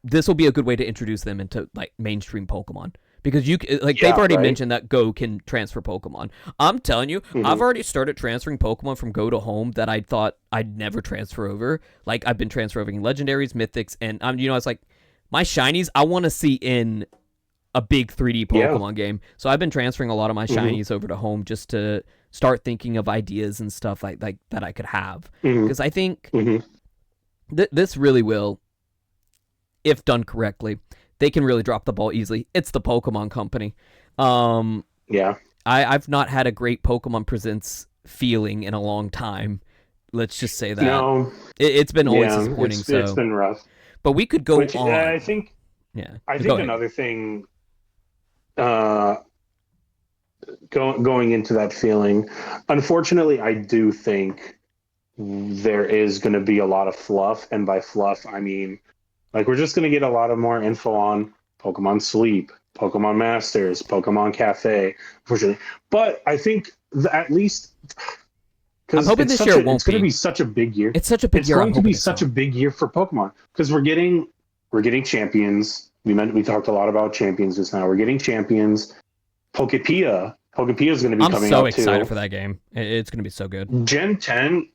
this will be a good way to introduce them into like mainstream Pokemon because they've Yeah. already Right. mentioned that Go can transfer Pokemon. I'm telling you, I've Hmm. already started transferring Pokemon from Go to Home that I thought I'd never transfer over. Like I've been transferring legendaries, mythics, and it's like my shinies I want to see in a big 3D Yeah. Pokemon game. So I've been transferring a lot of my Hmm. shinies over to Home just to start thinking of ideas and stuff like that I could have Hmm. because I think Hmm. this really will, if done correctly, they can really drop the ball easily. It's the Pokemon Company. Um, Yeah. I've not had a great Pokemon Presents feeling in a long time. Let's just say that No. it's been always Yeah. disappointing. It's So, been rough. but we could go Which I on. think Yeah, I go think ahead. another thing, uh, going into that feeling, unfortunately, I do think there is going to be a lot of fluff, and by fluff, I mean like we're just going to get a lot of more info on Pokemon Sleep, Pokemon Masters, Pokemon Cafe, unfortunately. But I think at least I'm because hoping this year it it's won't going to be. be such a big year. It's such a big It's year. I'm going to be hoping it's such a not. big year for Pokemon because we're getting champions. We talked a lot about champions just now. We're getting champions. Pokepia. Pokepia is going to be I'm coming so out excited too. for that game. It's going to be so good. Gen 10,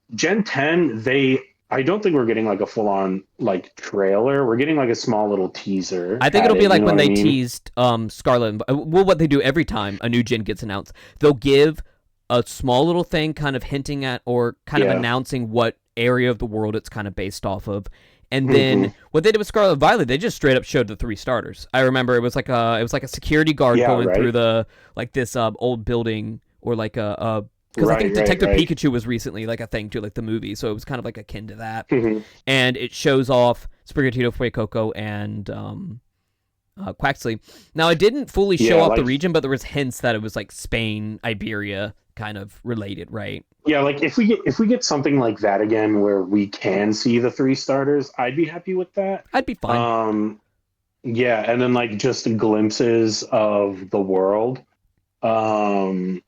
I don't think we're getting like a full on like trailer. We're getting like a small little teaser I think it'll be added, you like know when what I they mean? teased Scarlet. Well, what they do every time a new gen gets announced, they'll give a small little thing, kind of hinting at or kind of Yeah. announcing what area of the world it's kind of based off of. And Hmm. then what they did with Scarlet Violet, they just straight up showed the 3 starters. I remember it was like a security guard Yeah, going through right. the like this old building or like a because I think Right, right, Detective right. Pikachu was recently like a thing too, like the movie, so it was kind of like akin to that. Hmm. And it shows off Sprigatito, Fuecoco, and Quaxley. Now, it didn't fully show Yeah, off the like region, but there was hints that it was like Spain, Iberia, kind of related, right? yeah, like if we get something like that again where we can see the 3 starters, I'd be happy with that. I'd be fine. Um yeah, and then like just glimpses of the world. Um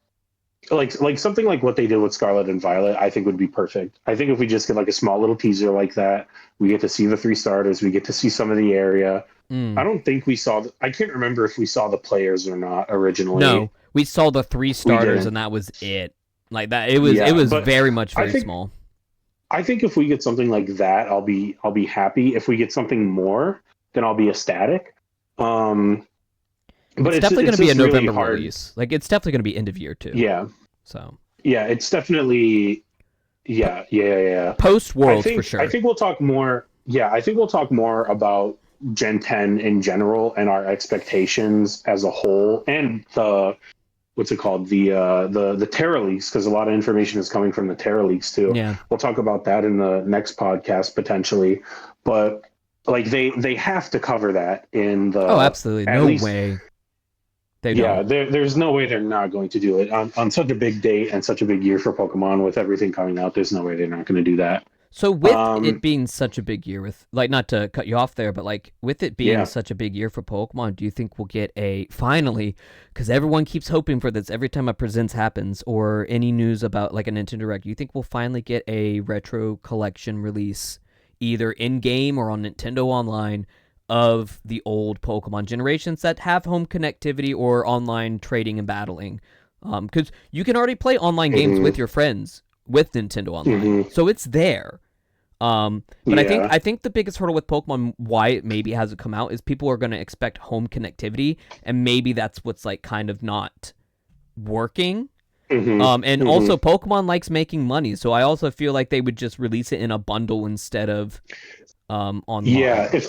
like something like what they did with Scarlet and Violet, I think would be perfect. I think if we just get like a small little teaser like that, we get to see the 3 starters, we get to see some of the area. I Mm. don't think we saw. I can't remember if we saw the players or not originally. No, we saw the three We starters, and didn't. that was it. Like that, it Yeah, was but very much I very think small. I think if we get something like that, I'll be happy. If we get something more, then I'll be ecstatic. Um, but It's it's definitely going it's to be a just really November hard. release. Like it's definitely going to be end of year too. Yeah, So yeah, it's definitely yeah, yeah, yeah, yeah. post I Worlds for think I sure. think we'll talk more. Yeah, I think we'll talk more about Gen 10 in general and our expectations as a whole, and the what's it called, the Terra leaks, because a lot of information is coming from the Terra leaks too. Yeah. We'll talk about that in the next podcast potentially, but like they have to cover that in the. Oh, absolutely, at no least, way. They yeah, don't. there's no way they're not going to do it on such a big date and such a big year for Pokemon with everything coming out. There's no way they're not going to do that. So with it being such a big year, with like, not to cut you off there, but like with it being such a big year for Pokemon, do you think we'll get a finally? Because everyone keeps hoping for this every time a presents happens or any news about like a Nintendo Direct. Do you think we'll finally get a retro collection release, either in game or on Nintendo Online, of the old Pokemon generations that have home connectivity or online trading and battling? Because you can already play online games with your friends with Nintendo Online, so it's there. But I think the biggest hurdle with Pokemon, why it maybe hasn't come out, is people are going to expect home connectivity, and maybe that's what's like kind of not working. And also Pokemon likes making money, so I also feel like they would just release it in a bundle instead of online. Yeah, if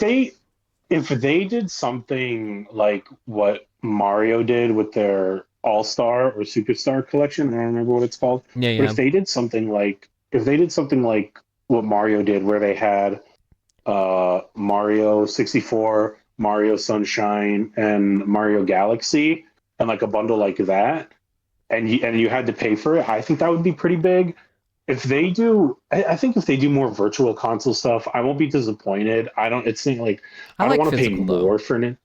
they did something like what Mario did with their All-Star or Superstar collection, I don't remember what it's called. Yeah. But if they did something like what Mario did, where they had Mario 64, Mario Sunshine, and Mario Galaxy, and like a bundle like that, and you had to pay for it, I think that would be pretty big. If they do, I think if they do more virtual console stuff, I won't be disappointed. I don't want to pay more for it.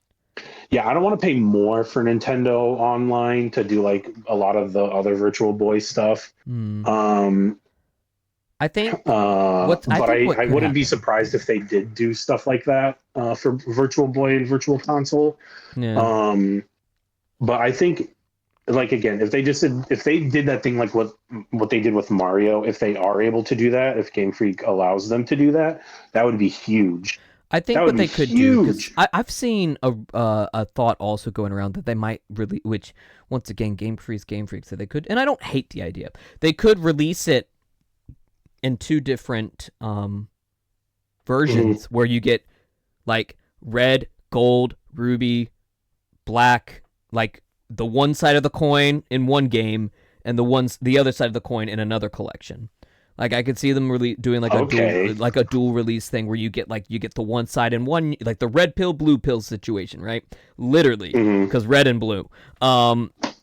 Yeah, I don't want to pay more for Nintendo Online to do like a lot of the other Virtual Boy stuff. I think I wouldn't be surprised if they did do stuff like that for Virtual Boy and Virtual Console. Yeah. But I think, like, again, if they did that thing like what they did with Mario, if they are able to do that, if Game Freak allows them to do that, that would be huge. I think what they could do, because I've seen a thought also going around that they might really, which once again, Game Freak, so they could, and I don't hate the idea, they could release it in two different versions where you get like red, gold, ruby, black, like the one side of the coin in one game and the other side of the coin in another collection. Like I could see them really doing like a dual release thing where you get the one side in one, like the red pill, blue pill situation, right? Literally, because red and blue.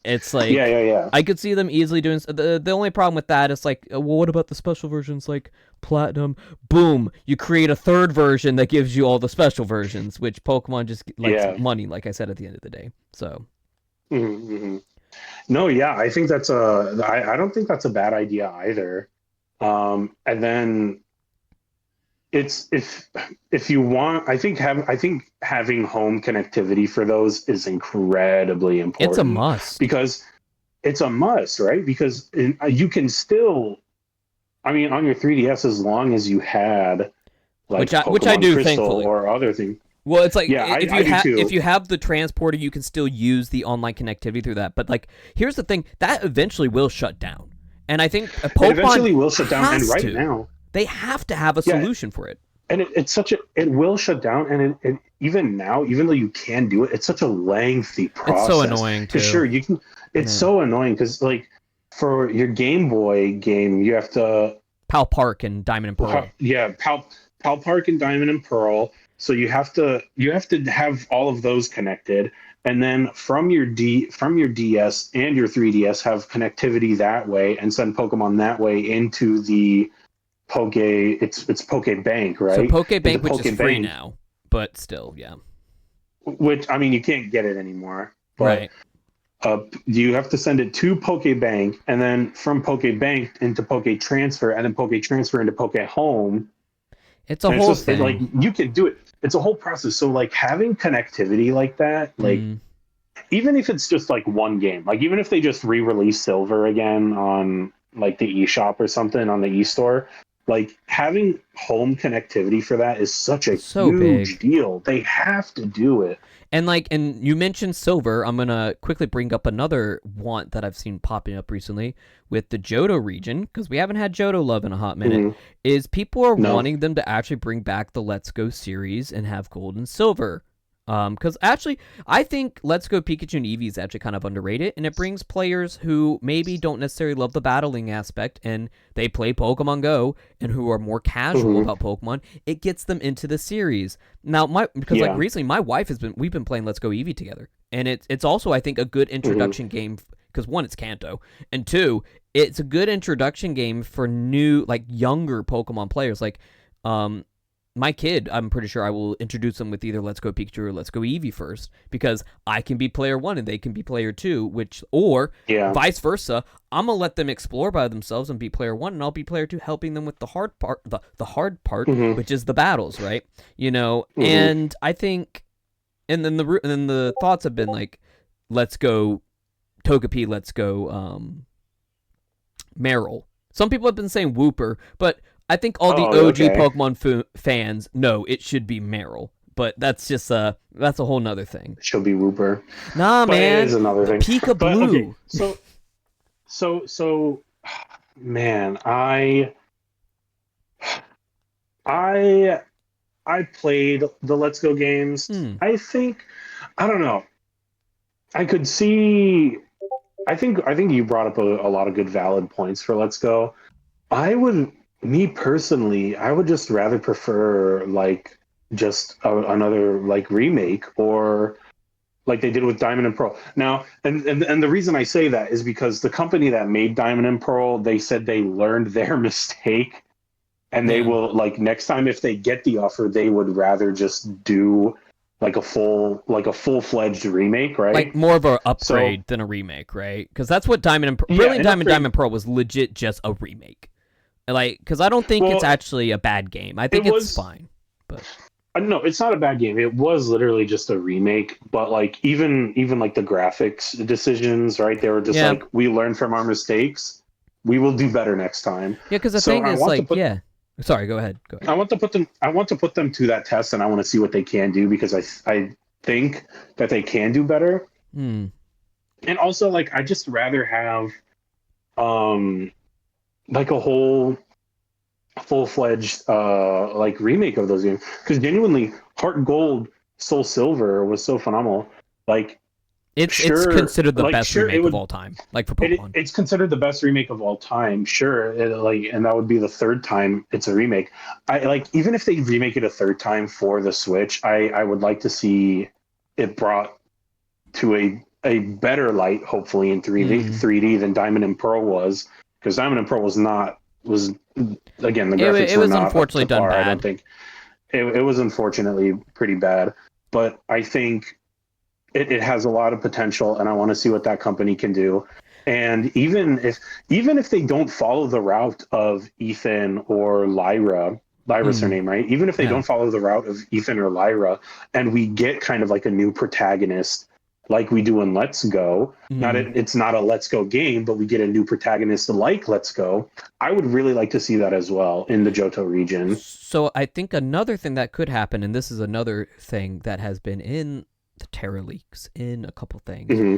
It's like I could see them easily doing. The only problem with that is like, well, what about the special versions like platinum? Boom, you create a third version that gives you all the special versions, which Pokemon just likes money, like I said at the end of the day. So. No, yeah, I think that's I don't think that's a bad idea either. And then it's if you want, I think having home connectivity for those is incredibly important. It's a must. Because it's a must, right? Because you can still, I mean, on your 3DS, as long as you had like which I do, Crystal thankfully, or other things. Well, it's like if you have the transporter, you can still use the online connectivity through that. But like, here's the thing: that eventually will shut down. And I think Pokemon eventually will shut down, and right now they have to have a solution for it. And it will shut down, and it even now, even though you can do it, it's such a lengthy process. It's so annoying too. Sure, you can. It's so annoying because like for your Game Boy game, you have to Pal Park and Diamond and Pearl. Pal Park and Diamond and Pearl. So you have to have all of those connected. And then from your DS and your 3DS have connectivity that way and send Pokemon that way into the it's Pokebank, right? So Pokebank, which is free now, but still, yeah. Which, I mean, you can't get it anymore. But, right. You have to send it to Pokebank, and then from Pokebank into Poketransfer, and then Poketransfer into Pokehome. It's a whole thing. Like, you can do it. It's a whole process. So like having connectivity like that, like even if it's just like one game, like even if they just re-release Silver again on like the eShop or something on the eStore, like having home connectivity for that is such a So huge big. deal. They have to do it. And you mentioned silver. I'm gonna quickly bring up another want that I've seen popping up recently with the Johto region, because we haven't had Johto love in a hot minute. Mhm. Is people are No. wanting them to actually bring back the Let's Go series and have gold and silver. Because actually, I think Let's Go Pikachu and Eevee is actually kind of underrated, and it brings players who maybe don't necessarily love the battling aspect, and they play Pokemon Go, and who are more casual Hmm. about Pokemon. It gets them into the series. Now, because like Yeah. recently, my wife we've been playing Let's Go Eevee together, and it's also I think a good Hmm. introduction game because one, it's Kanto, and two, it's a good introduction game for new like younger Pokemon players. Like, my kid, I'm pretty sure I will introduce them with either Let's Go Pikachu or Let's Go Eevee first, because I can be player one and they can be player two, or Yeah. vice versa. I'm gonna let them explore by themselves and be player one, and I'll be player two, helping them with the hard part, the hard part, Hmm. which is the battles, right? Hmm. And I think, and then the thoughts have been like, Let's Go Togepi, Let's Go Meryl. Some people have been saying Wooper, but I think all the Oh, OG okay. Pokemon fans know it should be Meryl. But that's a whole nother thing. She'll be Wooper. Nah, But it is man, another the thing. Pika But okay, Blue. so man, I I played the Let's Go games. Hmm. I think I don't know. I could see. I think you brought up a lot of good valid points for Let's Go. I would, me personally, I would just rather prefer like just another like remake or like they did with Diamond and Pearl. Now, and the reason I say that is because the company that made Diamond and Pearl, they said they learned their mistake and they Yeah. will like next time if they get the offer, they would rather just do like a full-fledged remake, Like right? more of a So upgrade than a remake, right? Because that's what Diamond and yeah, Brilliant an Diamond upgrade. Diamond Pearl was legit just a remake. Like, because I don't think it's Well, actually a bad game. I it think it's was fine. But no, it's not a bad game. It was literally just a remake, but like even like the graphics decisions, right? They were just yeah, like we learned from our mistakes. We will do better next time. yeah. Because the So thing is, like, yeah. Sorry, go ahead. Go ahead. I want to put them to that test and I want to see what they can do because I think that they can do better. Hmm. And also like I just rather have um like a whole full-fledged like remake of those games because genuinely Heart Gold, Soul Silver was so phenomenal. Like It's sure, considered the like best sure it remake of would all time, like for Pokemon. it's considered the best remake of all time, sure, like and that would be the third time it's a remake. I like even if they remake it a third time for the Switch, I would like to see it brought to a better light, hopefully in 3D Hmm. 3D than Diamond and Pearl was, because Diamond and Pearl was again the graphics It were was not up unfortunately to done par. I don't bad. think it was unfortunately pretty bad, but I think it has a lot of potential, and I want to see what that company can do. And even if they don't follow the route of Ethan or Lyra's her Hmm. name, right? Even if they Yeah. don't follow the route of Ethan or Lyra, and we get kind of like a new protagonist, like we do in Let's Go. Hmm. It's not a Let's Go game, but we get a new protagonist like Let's Go. I would really like to see that as well in the Johto region. So I think another thing that could happen, and this is another thing that has been in the Terra leaks in a couple things. Hmm.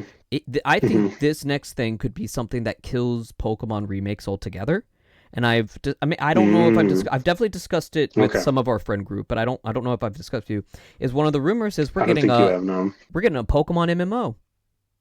I Hmm. think this next thing could be something that kills Pokemon remakes altogether. And I mean, I don't know if Mm. I've definitely discussed it with Okay, some of our friend group, but I don't know if I've discussed with you. Is one of the rumors is I don't think you have known. we're getting a Pokemon MMO.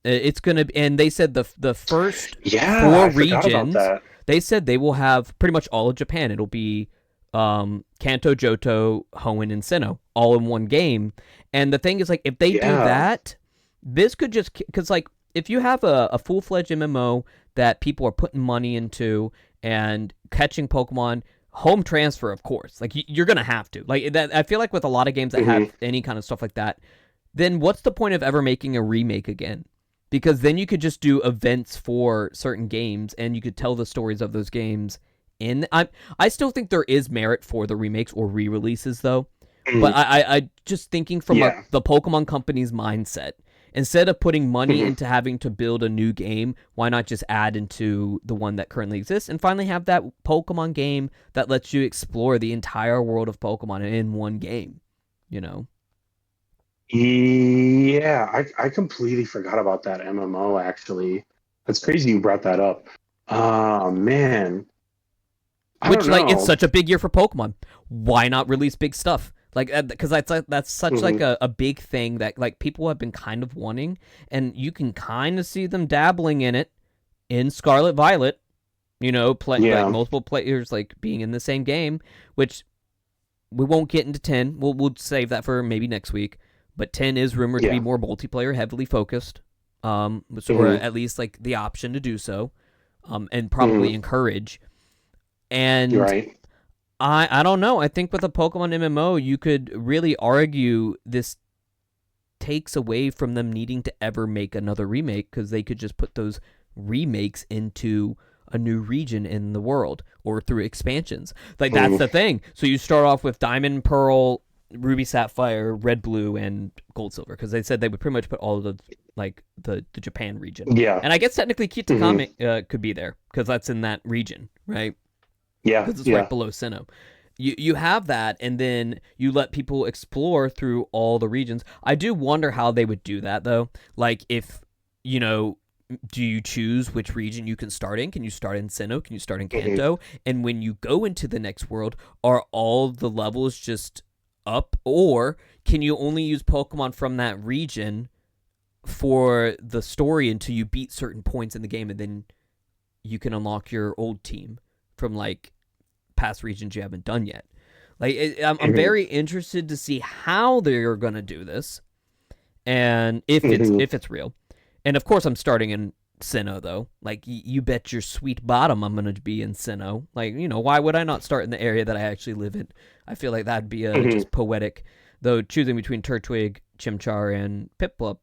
It's gonna, and they said the first Yeah, four I forgot about regions, that. they said they will have pretty much all of Japan. It'll be Kanto, Johto, Hoenn, and Sinnoh all in one game. And the thing is, like, if they do Yeah. that, this could just because like if you have a full fledged MMO that people are putting money into and catching Pokemon. Home transfer, of course. Like you're gonna have to. Like that. I feel like with a lot of games that Hmm. have any kind of stuff like that, then what's the point of ever making a remake again? Because then you could just do events for certain games and you could tell the stories of those games. I still think there is merit for the remakes or re-releases though. Hmm. But I just thinking from Yeah. the Pokemon company's mindset Instead of putting money into having to build a new game, why not just add into the one that currently exists and finally have that Pokemon game that lets you explore the entire world of Pokemon in one game, you know? Yeah, I completely forgot about that MMO actually. That's crazy you brought that up. Oh man. I Which, don't like, it's know. such a big year for Pokemon. Why not release big stuff? Like, because that's such like a big thing that like people have been kind of wanting, and you can kind of see them dabbling in it in Scarlet Violet. You know, like Yeah. multiple players like being in the same game, which we won't get into 10. We'll save that for maybe next week. But 10 is rumored to be Yeah. more multiplayer heavily focused, or Mhm. at least like the option to do so, and probably Mhm. encourage. You're And right. I don't know. I think with a Pokemon MMO, you could really argue this takes away from them needing to ever make another remake because they could just put those remakes into a new region in the world or through expansions. Like that's Mhm. the thing. So you start off with Diamond, Pearl, Ruby, Sapphire, Red, Blue, and Gold, Silver because they said they would pretty much put all of the like the Japan region. Yeah. And I guess technically Mhm. Kitakami could be there because that's in that region, right? Yeah. Because it's right Yeah. below Sinnoh. You have that, and then you let people explore through all the regions. I do wonder how they would do that, though. Like, if, you know, do you choose which region you can start in? Can you start in Sinnoh? Can you start in Mhm. Kanto? And when you go into the next world, are all the levels just up? Or can you only use Pokemon from that region for the story until you beat certain points in the game, and then you can unlock your old team from, like, past regions you haven't done yet. Like I'm Mhm. very interested to see how they're gonna do this, and Mhm. if it's real. And of course, I'm starting in Sinnoh though. Like you bet your sweet bottom, I'm gonna be in Sinnoh. Like why would I not start in the area that I actually live in? I feel like that'd be Mhm. just poetic. Though choosing between Turtwig, Chimchar, and Piplup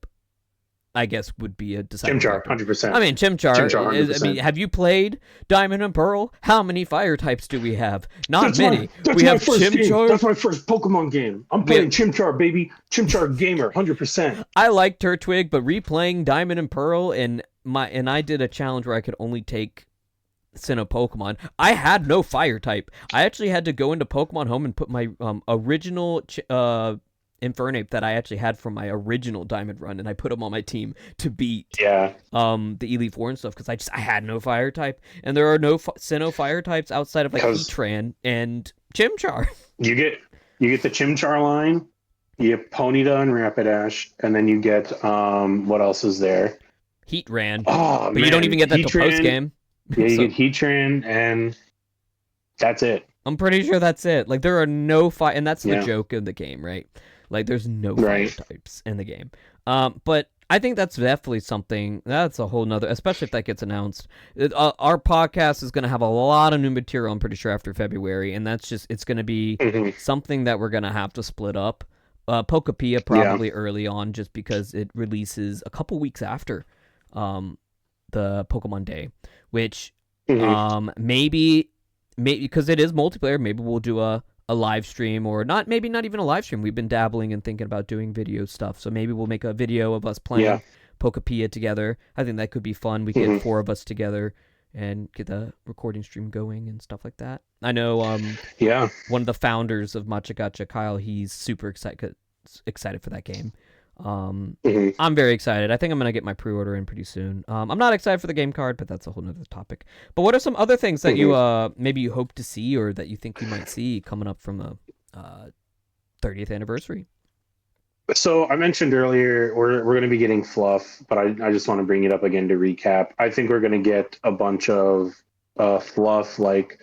I guess would be a deciding Chimchar, factor. I 100%. mean, Chimchar Chimchar, is. I mean, 100%. have you played Diamond and Pearl? How many fire types do we have? Not many. That's We my have first game. Chimchar. That's my first Pokemon game. I'm We have, playing Chimchar, baby. Chimchar gamer, 100%. I like Turtwig, but replaying Diamond and Pearl and I did a challenge where I could only take Sinnoh Pokemon. I had no fire type. I actually had to go into Pokemon Home and put my original Infernape that I actually had from my original Diamond run, and I put him on my team to beat Yeah. the Elite Four and stuff because I had no fire type, and there are no Sinnoh fire types outside of like Because Heatran and Chimchar. you get you get the Chimchar line, you get Ponyta and Rapidash, and then you get what else is there? Heatran, Oh but you don't man, even get that till post Heatran. game. Yeah, you So get Heatran, and that's it. I'm pretty sure that's it. Like there are no fire, and that's the Yeah. joke of the game, right? Like there's no fire Right. types in the game. But I think that's definitely something. That's a whole nother, especially if that gets announced. Our podcast is going to have a lot of new material. I'm pretty sure after February, and that's just it's going to be Hmm. something that we're going to have to split up. Pokepia Yeah. probably early on, just because it releases a couple weeks after um, the Pokemon Day, which Hmm. maybe because it is multiplayer, maybe we'll do a live stream or not, maybe not even a live stream. We've been dabbling and thinking about doing video stuff, so maybe we'll make a video of us Yeah. playing Pokepia together. I think that could be fun. We get Hmm. 4 of us together and get the recording stream going and stuff like that. I know Yeah. one of the founders of Matcha Gacha, Kyle, he's super excited for that game. Hmm. I'm very excited. I think I'm gonna get my pre-order in pretty soon. I'm not excited for the game card, but that's a whole nother topic. But what are some other things that you Hmm. maybe you hope to see or that you think you might see coming up from the 30th anniversary? So I mentioned earlier we're going to be getting fluff, but I just want to bring it up again to recap. I think we're going to get a bunch of fluff like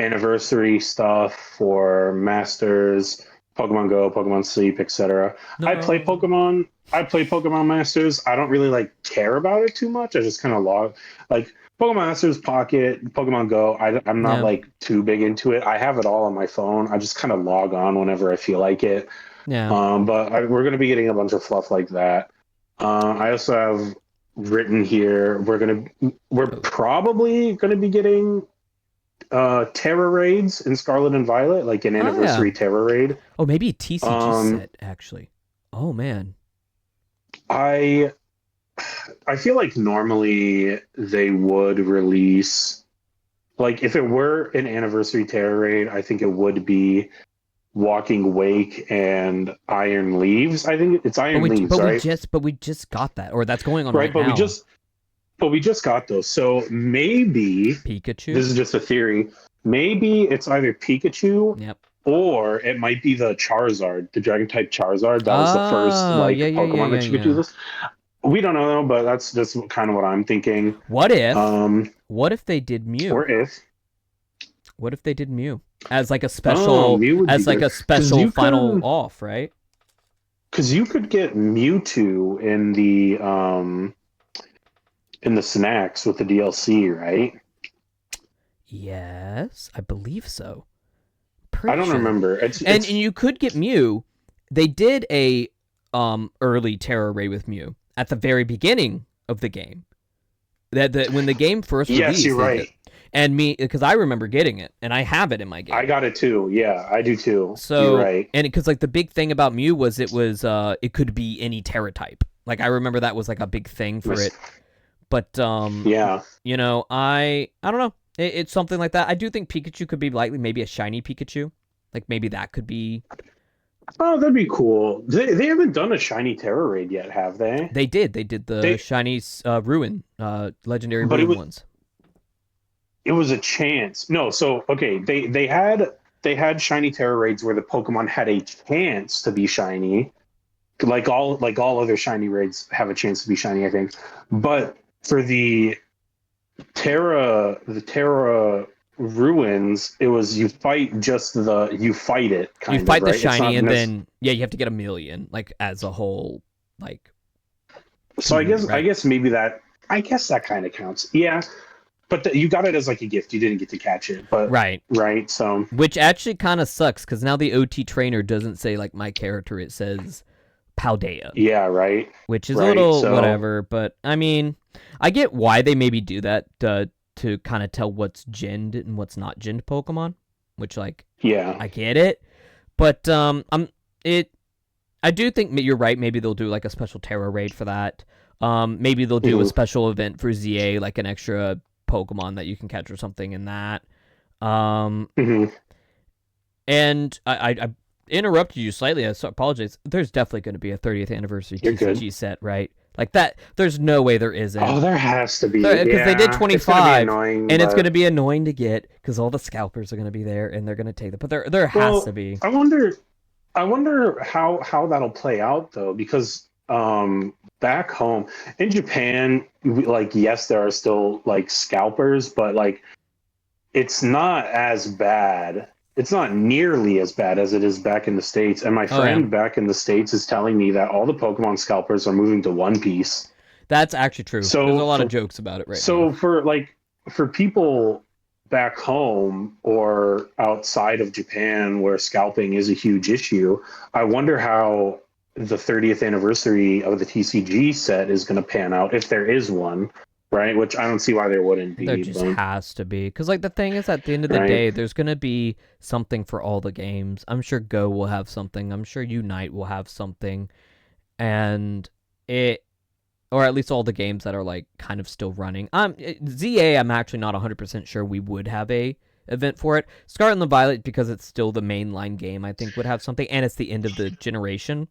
anniversary stuff for Masters, Pokemon Go, Pokemon Sleep, etc. I play No. Pokemon. I play Pokemon Masters. I don't really like care about it too much. I just kind of log like Pokemon Masters, Pocket, Pokemon Go. I'm not Yeah. like too big into it. I have it all on my phone. I just kind of log on whenever I feel like it. Yeah. We're going to be getting a bunch of fluff like that. I also have written here we're Oh. probably going to be getting Terra raids in Scarlet and Violet, like an Oh yeah. anniversary Terra raid. Oh, maybe a TCG Um, set actually. Oh man. I I feel like normally they would release, like, if it were an anniversary Terror Raid, I think it would be Walking Wake and Iron Leaves. I think it's Iron Leaves, right? But we just got that, or that's going on Right, right now. but we just got those. So maybe Pikachu. this is just a theory. Maybe it's either Pikachu, Yep. or it might be the Charizard, the Dragon type Charizard. That was the first Pokemon that you could do this. We don't know, but that's just kind of what I'm thinking. What if they did Mew? What if they did Mew as like a special, final off, right? Because you could get Mewtwo in the snacks with the DLC, right? Yes, I believe so. I don't remember. And you could get Mew. They did a early Terror Raid with Mew at the very beginning of the game. That when the game first released. Yes, you're right. And me, because I remember getting it, and I have it in my game. I got it too. Yeah, I do too. So, you're right. And because like the big thing about Mew was it could be any Terra type. Like I remember that was like a big thing for it. But yeah, you know, I don't know. It's something like that. I do think Pikachu could be likely maybe a shiny Pikachu. Like maybe that could be. Oh, that'd be cool. They haven't done a shiny Terror Raid yet, have they? They did. They did the shiny Ruin, legendary Ruin ones. It was a chance. No, so okay, they had shiny Terror Raids where the Pokemon had a chance to be shiny. Like all other shiny raids have a chance to be shiny, I think. But for the Terra Ruins, it was you fight it kind of. You fight right? The shiny, and then you have to get 1,000,000 like as a whole, like. So I guess maybe that kind of counts. Yeah. But you got it as like a gift. You didn't get to catch it, but right. So which actually kind of sucks because now the OT trainer doesn't say like my character; it says Paldea. Yeah, right. Which is a little whatever, but I mean, I get why they maybe do that to kind of tell what's ginned and what's not ginned Pokemon. Which like I get it, but I do think you're right. Maybe they'll do like a special Terra Raid for that. Maybe they'll do a special event for ZA, like an extra Pokemon that you can catch or something in that. And I interrupted you slightly. I apologize. There's definitely going to be a 30th anniversary TCG set, right? Like that. There's no way there isn't. Oh, there has to be. Because they did 25, it's going to be annoying to get because all the scalpers are going to be there and they're going to take them. But there has to be. I wonder how that'll play out though, because back home in Japan, yes, there are still like scalpers, but like it's not as bad. It's not nearly as bad as it is back in the States. And my friend back in the States is telling me that all the Pokemon scalpers are moving to One Piece. That's actually true. So there's a lot of jokes about it right now. So for people back home or outside of Japan where scalping is a huge issue, I wonder how the 30th anniversary of the TCG set is going to pan out, if there is one, right? Which I don't see why there wouldn't be. There just has to be. Because like the thing is, at the end of the day, there's going to be something for all the games. I'm sure Go will have something. I'm sure Unite will have something. And or at least all the games that are like kind of still running. ZA, I'm actually not 100% sure we would have a event for it. Scarlet and the Violet, because it's still the mainline game, I think would have something, and it's the end of the generation.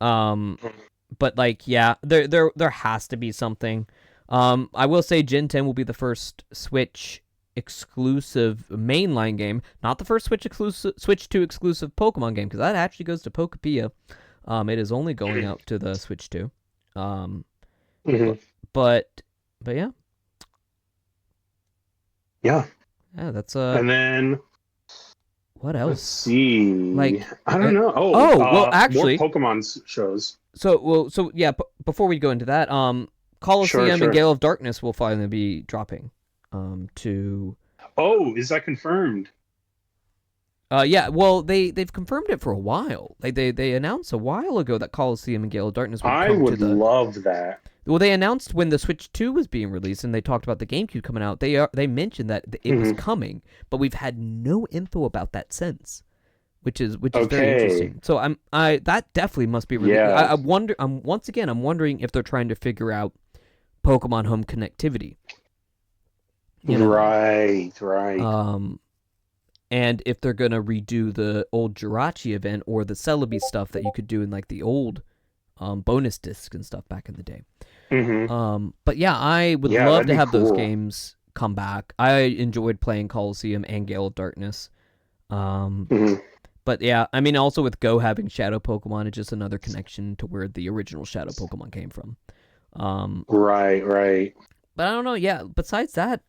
But like, yeah, there has to be something. I will say Gen 10 will be the first Switch exclusive mainline game, not the first Switch to exclusive Pokemon game, because that actually goes to Pokepia. It is only going out to the Switch 2. But yeah. Yeah, that's and then what else? Let's see. Like, I don't know. Well, actually, more Pokemon shows. So yeah. Before we go into that, Colosseum and Gale of Darkness will finally be dropping. To. Oh, is that confirmed? Yeah. Well, they've confirmed it for a while. They announced a while ago that Colosseum and Gale of Darkness would come I would love that. Well, they announced when the Switch 2 was being released, and they talked about the GameCube coming out. They mentioned that it was coming, but we've had no info about that since. which is very interesting. So that definitely must be really. Yeah. I wonder. I'm wondering if they're trying to figure out Pokemon Home connectivity. Right. And if they're gonna redo the old Jirachi event or the Celebi stuff that you could do in like the old bonus discs and stuff back in the day. But yeah, I would love to have those games come back. I enjoyed playing Coliseum and Gale of Darkness. But yeah, I mean, also with Go having Shadow Pokemon, it's just another connection to where the original Shadow Pokemon came from. Right. But I don't know. Yeah. Besides that,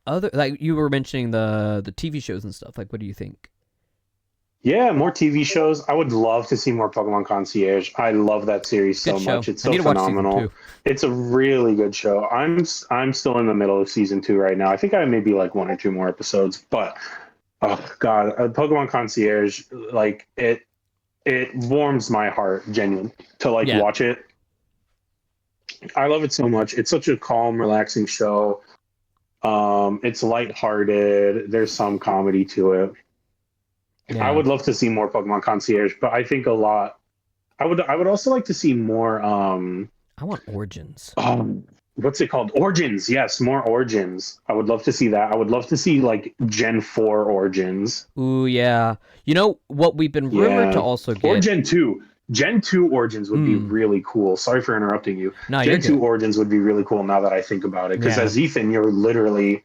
like you were mentioning the TV shows and stuff. Like, what do you think? Yeah, more TV shows. I would love to see more Pokemon Concierge. I love that series so much. It's so phenomenal. It's a really good show. I'm still in the middle of season 2 right now. I think I may be like 1 or 2 more episodes, but oh god, Pokemon Concierge, like it warms my heart genuinely to watch it. I love it so much. It's such a calm, relaxing show. It's lighthearted. There's some comedy to it. Yeah. I would love to see more Pokemon Concierge, but I think a lot. I would also like to see more. I want Origins. What's it called? Origins. Yes, more Origins. I would love to see that. I would love to see like Gen 4 Origins. Ooh, yeah. You know what we've been rumored to also get? Or Gen 2. Gen 2 Origins would be really cool. Sorry for interrupting you. No, Gen 2 Origins would be really cool now that I think about it. Because as Ethan, you're literally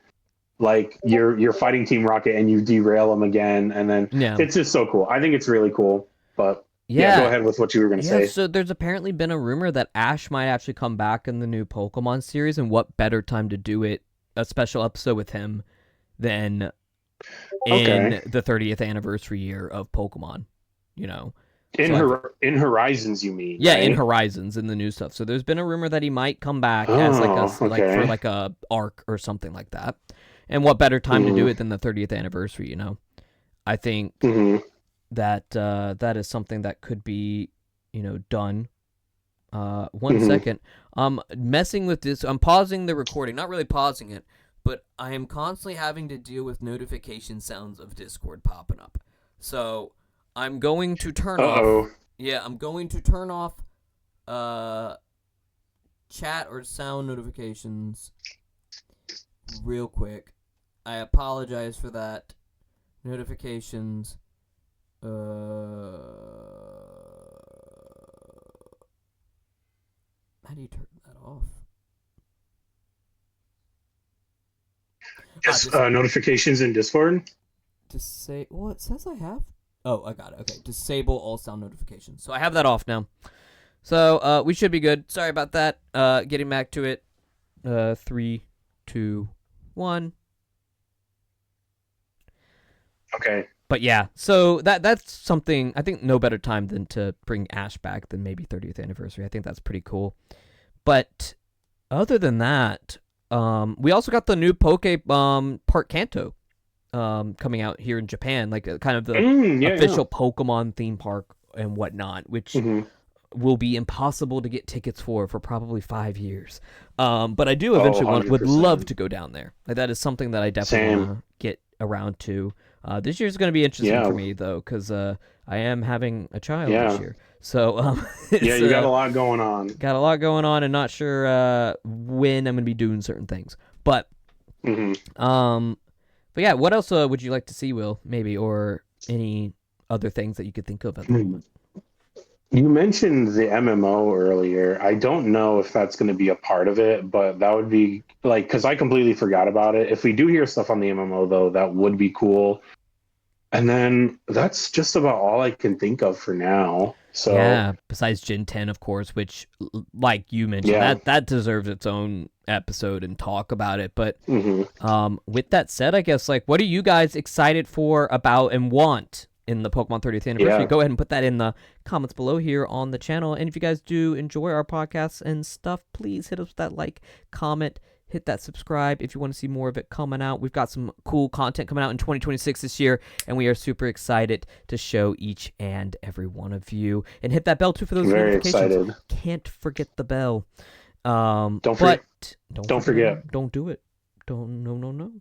like you're fighting Team Rocket and you derail them again, and then it's just so cool. I think it's really cool. But go ahead with what you were going to say. So there's apparently been a rumor that Ash might actually come back in the new Pokemon series, and what better time to do it, a special episode with him, than in the 30th anniversary year of Pokemon, you know? In Horizons, you mean? Yeah, right? In Horizons, in the new stuff. So there's been a rumor that he might come back as like a arc or something like that. And what better time to do it than the 30th anniversary? You know, I think that that is something that could be, done. One second, messing with this. I'm pausing the recording, not really pausing it, but I am constantly having to deal with notification sounds of Discord popping up. So I'm going to turn off. Yeah, I'm going to turn off chat or sound notifications real quick. I apologize for that. Notifications. How do you turn that off? Just notifications in Discord? Well, it says I have. Oh, I got it. Okay, disable all sound notifications. So I have that off now. So we should be good. Sorry about that. Getting back to it. 3, 2, 1. Okay. But yeah, so that's something. I think no better time than to bring Ash back than maybe 30th anniversary. I think that's pretty cool. But other than that, we also got the new Park Kanto coming out here in Japan, like kind of the official Pokemon theme park and whatnot, which will be impossible to get tickets for probably 5 years. But I do eventually would love to go down there. Like, that is something that I definitely want to get around to. This year's going to be interesting for me, though, because I am having a child this year. So you got a lot going on. Got a lot going on, and not sure when I'm going to be doing certain things. But but yeah, what else would you like to see, Will? Maybe, or any other things that you could think of? You mentioned the MMO earlier. I don't know if that's going to be a part of it, but that would be like, because I completely forgot about it. If we do hear stuff on the MMO, though, that would be cool. And then that's just about all I can think of for now. So yeah, besides Gen 10, of course, which, like you mentioned, that deserves its own episode and talk about it. But with that said, I guess, like, what are you guys excited for, about, and want in the Pokemon 30th anniversary? Go ahead and put that in the comments below here on the channel. And if you guys do enjoy our podcasts and stuff, please hit us with that like, comment, hit that subscribe if you want to see more of it coming out. We've got some cool content coming out in 2026 this year, and we are super excited to show each and every one of you. And hit that bell too for those notifications. Excited. Can't forget the bell. Don't forget. Don't do it. No.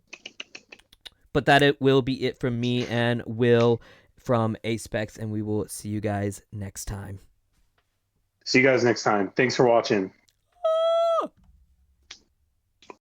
But that it will be it from me and Will from Aspex, and we will see you guys next time. See you guys next time. Thanks for watching.